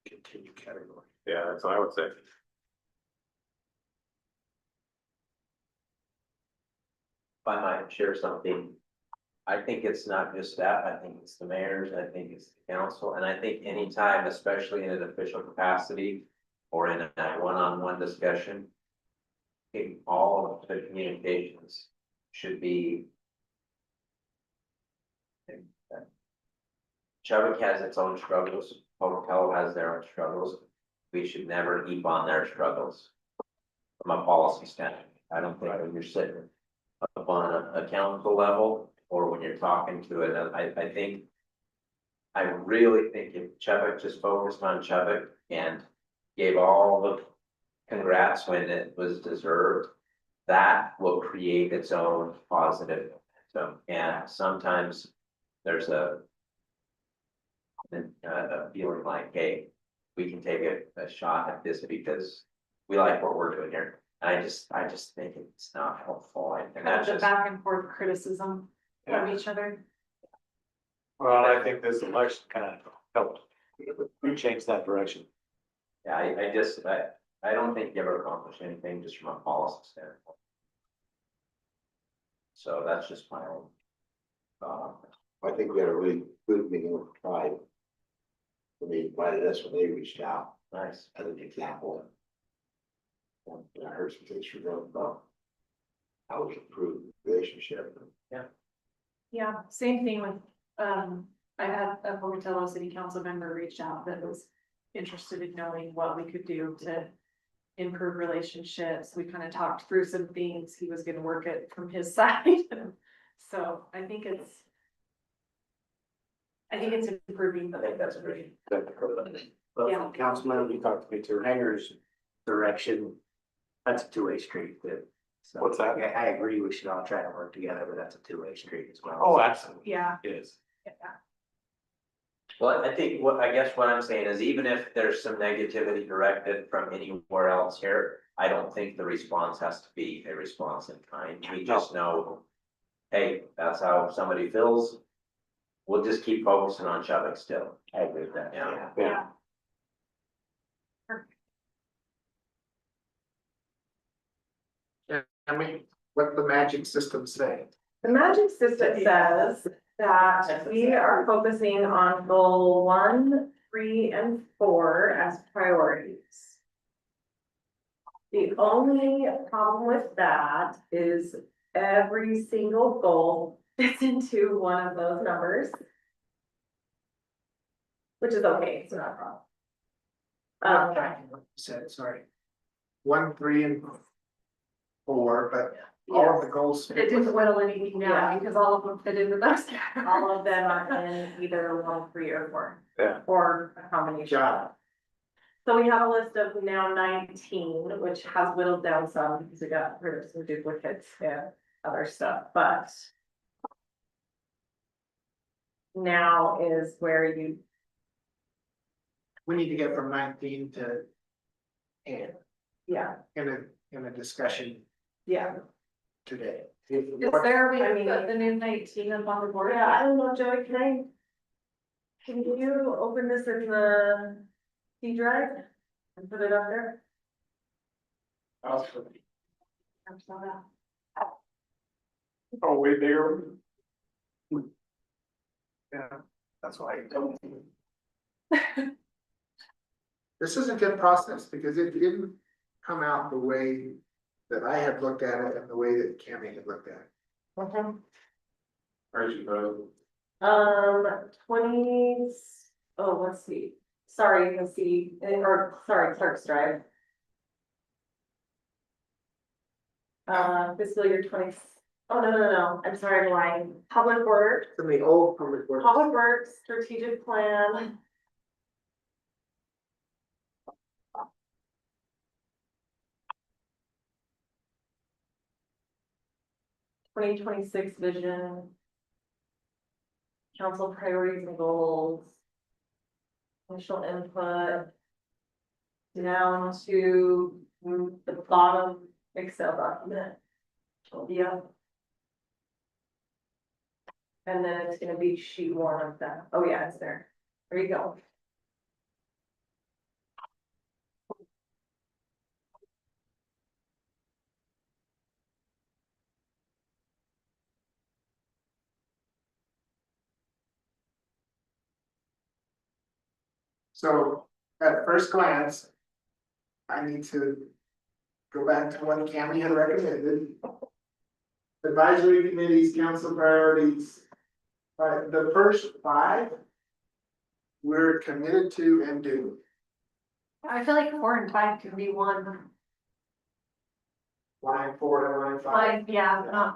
continued category. Yeah, that's what I would say. If I might share something, I think it's not just that, I think it's the mayors, I think it's the council, and I think anytime, especially in an official capacity or in a one-on-one discussion, I think all of the communications should be. Chubbuck has its own struggles, Pocatello has their own struggles. We should never heap on their struggles. From a policy standpoint, I don't think when you're sitting up on a council level, or when you're talking to it, I really think if Chubbuck just focused on Chubbuck and gave all the congrats when it was deserved, that will create its own positive. So, and sometimes there's a feeling like, hey, we can take a shot at this because we like what we're doing here. And I just think it's not helpful, and Kind of that's the just, back and forth criticism of each other. Well, I think this election kind of helped change that direction. yeah, I don't think you ever accomplish anything just from a policy standpoint. So that's just my own. I think we had a really good meeting with Pride. When they invited us, when they reached out, Nice. as an example. And I heard some things from them about how we improve the relationship. Yeah, same thing with, I had a Pocatello City Council member reach out that was interested in knowing what we could do to improve relationships. We kind of talked through some things. He was gonna work it from his side. So I think it's improving, I think that's great. But Yeah. from Councilman, You talked to me too. Hanger's direction, that's a two-way street, but. So, What's that? I agree, we should all try to work together, but that's a two-way street as well. Oh, absolutely. yeah. It is. Well, I think I guess what I'm saying is even if there's some negativity directed from anywhere else here, I don't think the response has to be a response in kind. We just know, hey, that's how somebody feels. We'll just keep focusing on shoving still. I agree with that, Yeah. Yeah. I mean, what the magic system say? The magic system says that we are focusing on goal 1, 3, and 4 as priorities. The only problem with that is every single goal fits into one of those numbers. Which is okay, it's not a problem. Said, sorry. 1, 3, and 4, but all of the goals. It didn't whittle anything down Yeah. because all of them fit into those. All of them are in either 1, 3, or 4. Yeah. Or a combination. Got it. So we have a list of now 19, which has whittled down some because we got rid of some duplicates and other stuff, but. Now is where you, We need to get from 19 to 10 yeah, in a discussion yeah. today. Is there, we I mean- put the new 19 up on the board? Yeah, I don't know, Joey, can you open this in the C drive and put it up there? I saw that. Oh, way bigger. Yeah, that's why I don't. This is a good process because it didn't come out the way that I had looked at it and the way that Cammy had looked at it. Where'd you vote? 20, oh, let's see, sorry, let's see, or, sorry, Clerk's Drive. Fiscal year 20, oh, no, I'm sorry, I'm lying, Public Works, In the old public works. Public Works, strategic plan. Twenty 26 vision. Council priorities and goals. Initial input. Down to the bottom Excel document. Yeah. And then it's gonna be sheet 1 of that. Oh yeah, it's there. There you go. So at first glance. I need to. Go back to what Cammy had recommended. Advisory committees, council priorities. The first 5. We're committed to and do. I feel like 4 and 5 could be one. Line 4 to line 5. Like, yeah,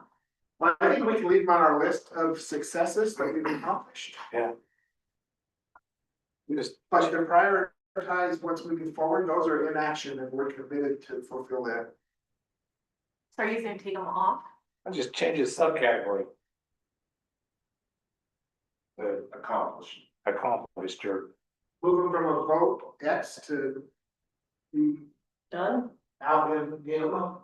Well, I think we can leave them on our list of successes that we've accomplished. Yeah. We just, but to prioritize what's moving forward, those are in action and we're committed to fulfill that. So are you gonna take them off? I just change the subcategory. Accomplished. Accomplished or Moving from a vote X to. Done? Out in, you know,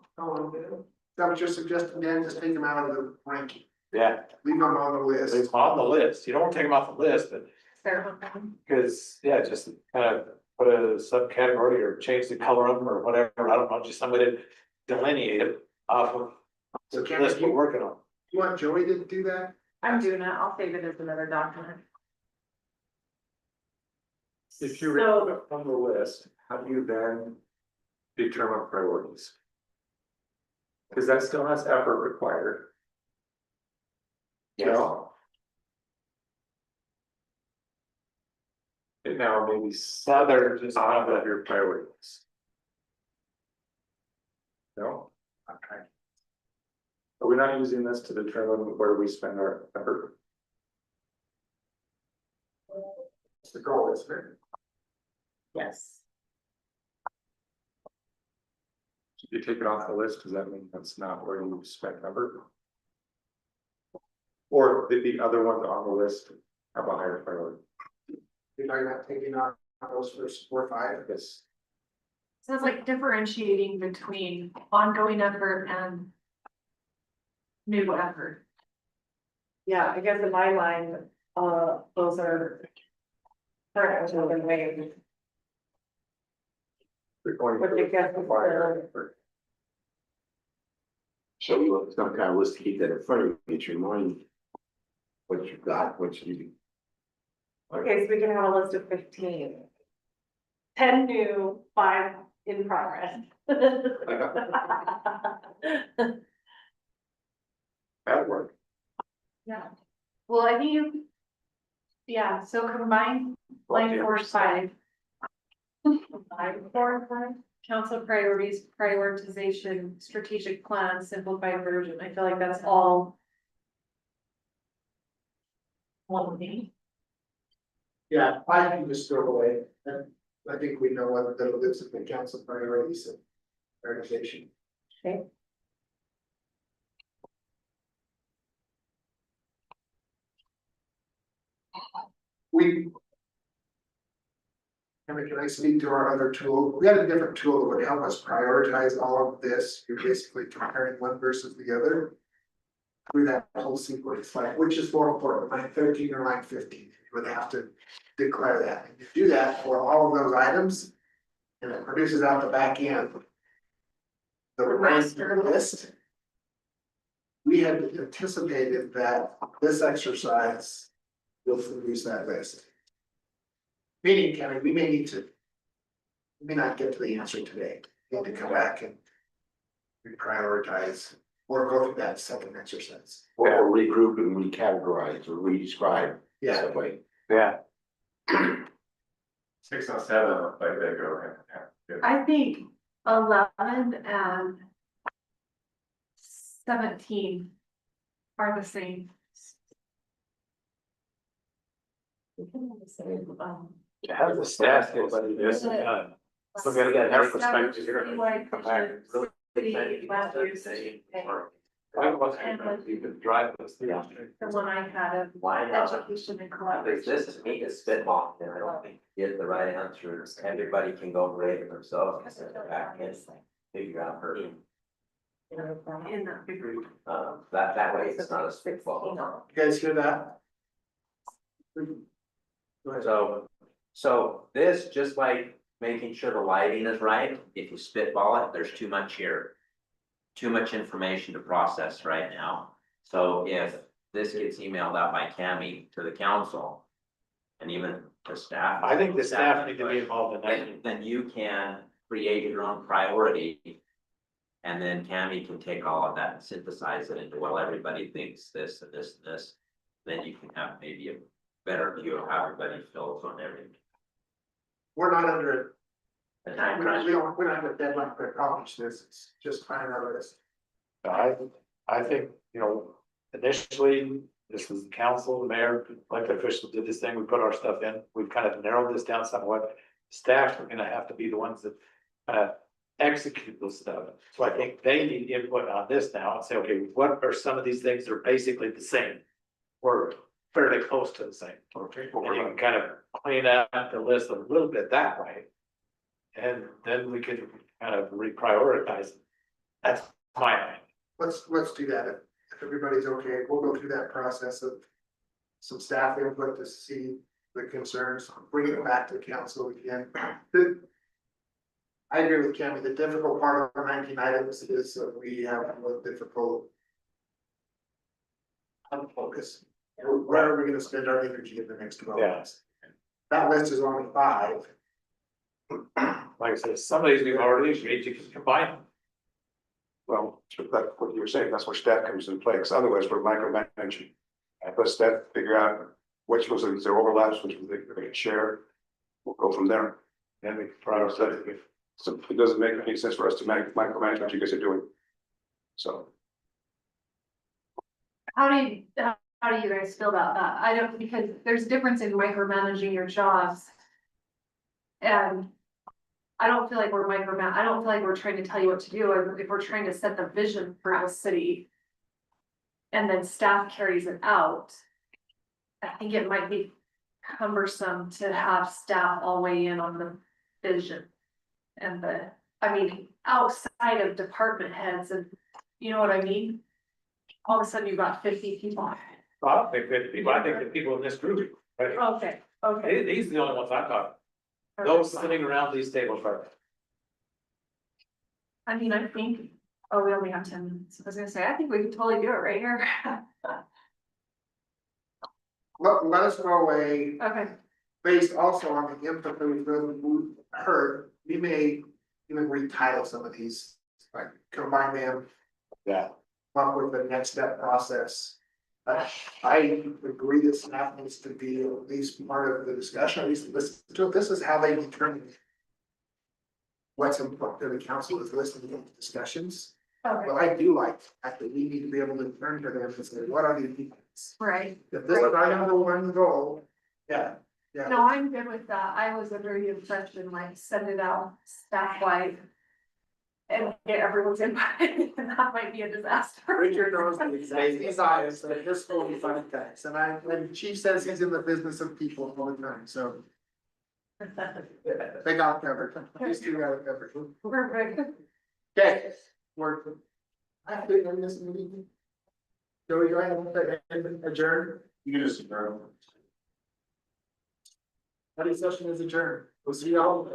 that was your suggestion, Dan, just take them out of the ranking, yeah, leave them on the list. it's on the list. You don't want to take them off the list, but Fair. because, yeah, just kind of put a subcategory or change the color of them or whatever. I don't know, just some way to delineate it off of So the Karen, list we're working on. you want Joey to do that? I'm doing it. I'll save it as another document. If you So- remove it from the list, how do you then determine priorities? Cause that still has effort required. Yes. It now maybe Now they're just out of your priorities. No? I'm trying. Are we not using this to determine where we spend our effort? It's the goal, isn't it? Yes. If you take it off the list, does that mean that's not where you spend effort? Or did the other ones on the list have a higher priority? You're talking about taking out those first 4 or 5. Yes. So it's like differentiating between ongoing effort and new effort. Yeah, I guess in my mind, those are. Current and waived. They're going What they get to require effort. So you want some kind of list to keep that in front of you, get your mind. What you got, what you. Okay, so we can have a list of 15. 10 new, 5 in progress. That'd work. Yeah. Well, I think you. Yeah, so combine line 4, 5. Line 4, 5. Council priorities, prioritization, strategic plan, simplified version. I feel like that's all. One thing. Yeah, I can just throw away, and I think we know what that is in the council priorities and prioritization. Okay. We. Can I speak to our other tool? We had a different tool that would help us prioritize all of this. You're basically comparing one versus the other. Through that whole sequence, like which is more important, line 13 or line 15, you would have to declare that. And you do that for all of those items. And it produces out the back end. The master list. We had anticipated that this exercise will produce that list. Meaning, Kevin, we may need to. We may not get to the answer today, we need to come back and. Reprioritize or go through that second exercise. Or regroup and recategorize or re-describe. Yeah. That way. Yeah, 6 and 7, look like they go hand in hand. I think 11 and 17 are the same. have the staff get this done. Look at it in their perspective here. Come back. I wasn't even drive this. The one I had of Why not? education and Because collaboration. this is me is spitball, and I don't think you get the right answers, everybody can go rate it themselves, and send it back and figure out her. In that big group. That way it's not a spitball. You guys hear that? So this, just like making sure the lighting is right, if you spitball it, there's too much here. Too much information to process right now. So if this gets emailed out by Cami to the council. And even to staff. I think the staff need to be involved in that. Then you can create your own priority. And then Cami can take all of that and synthesize it into, well, everybody thinks this and this and this. Then you can have maybe a better view of how everybody feels on everything. We're not under, The time we crunch. don't, we're not under deadline to accomplish this, it's just finding our list. I think, you know, initially, this was the council, the mayor, elected officials did this thing, we put our stuff in, we've kind of narrowed this down somewhat. Staff are gonna have to be the ones that kind of execute this stuff. So I think they need input on this now and say, okay, what are some of these things that are basically the same? Or fairly close to the same. Okay. And you can kind of clean out the list a little bit that way. And then we can kind of reprioritize. That's my opinion. Let's do that. If everybody's okay, we'll go through that process of some staff input to see the concerns, bring it back to council again. I agree with Cammy, the difficult part of our 19 items is that we have a little difficult focus. Where are we gonna spend our energy in the next 12 months? That list is only 5. Like I said, some of these we've already agreed, you can combine them. Well, that's what you were saying, that's where staff comes into play, because otherwise we're micromanaging. Let staff figure out which was their overlaps, which was they could share. We'll go from there. Then we can prioritize it. So it doesn't make any sense for us to micromanage what you guys are doing. So, How do you guys feel about that? I don't, because there's a difference in micromanaging your jobs. And I don't feel like we're I don't feel like we're trying to tell you what to do, if we're trying to set the vision for the city. And then staff carries it out. I think it might be cumbersome to have staff all weigh in on the vision. And outside of department heads and, you know what I mean? All of a sudden you've got 50 people. I don't think that people, I think the people in this group, right? Okay, okay. These are the only ones I'm talking. Those sitting around these tables, right? I think, we only have 10 minutes. I was gonna say, I think we could totally do it right here. Let us go away, Okay, based also on the input that we've heard, we may even retitle some of these, like combine them. Yeah. Come up with the next step process. I agree that staff needs to be at least part of the discussion, at least listen to it. This is how they determine what's important to the council, is listening to discussions. okay, Well, I do like, actually, we need to be able to turn to them and say, what are these needs? right. If this is our number one goal, yeah. No, I'm good with that. I was under the impression, like, send it out staff wide. And get everyone's input, and that might be a disaster. Richard knows these items, that this will be fun guys, and Chief says he's in the business of people all the time, so. They got covered, these two got it covered. Perfect. Okay, we're. I think in this meeting. Do we go ahead and adjourn? you can just adjourn. Study session is adjourned. We'll see you all.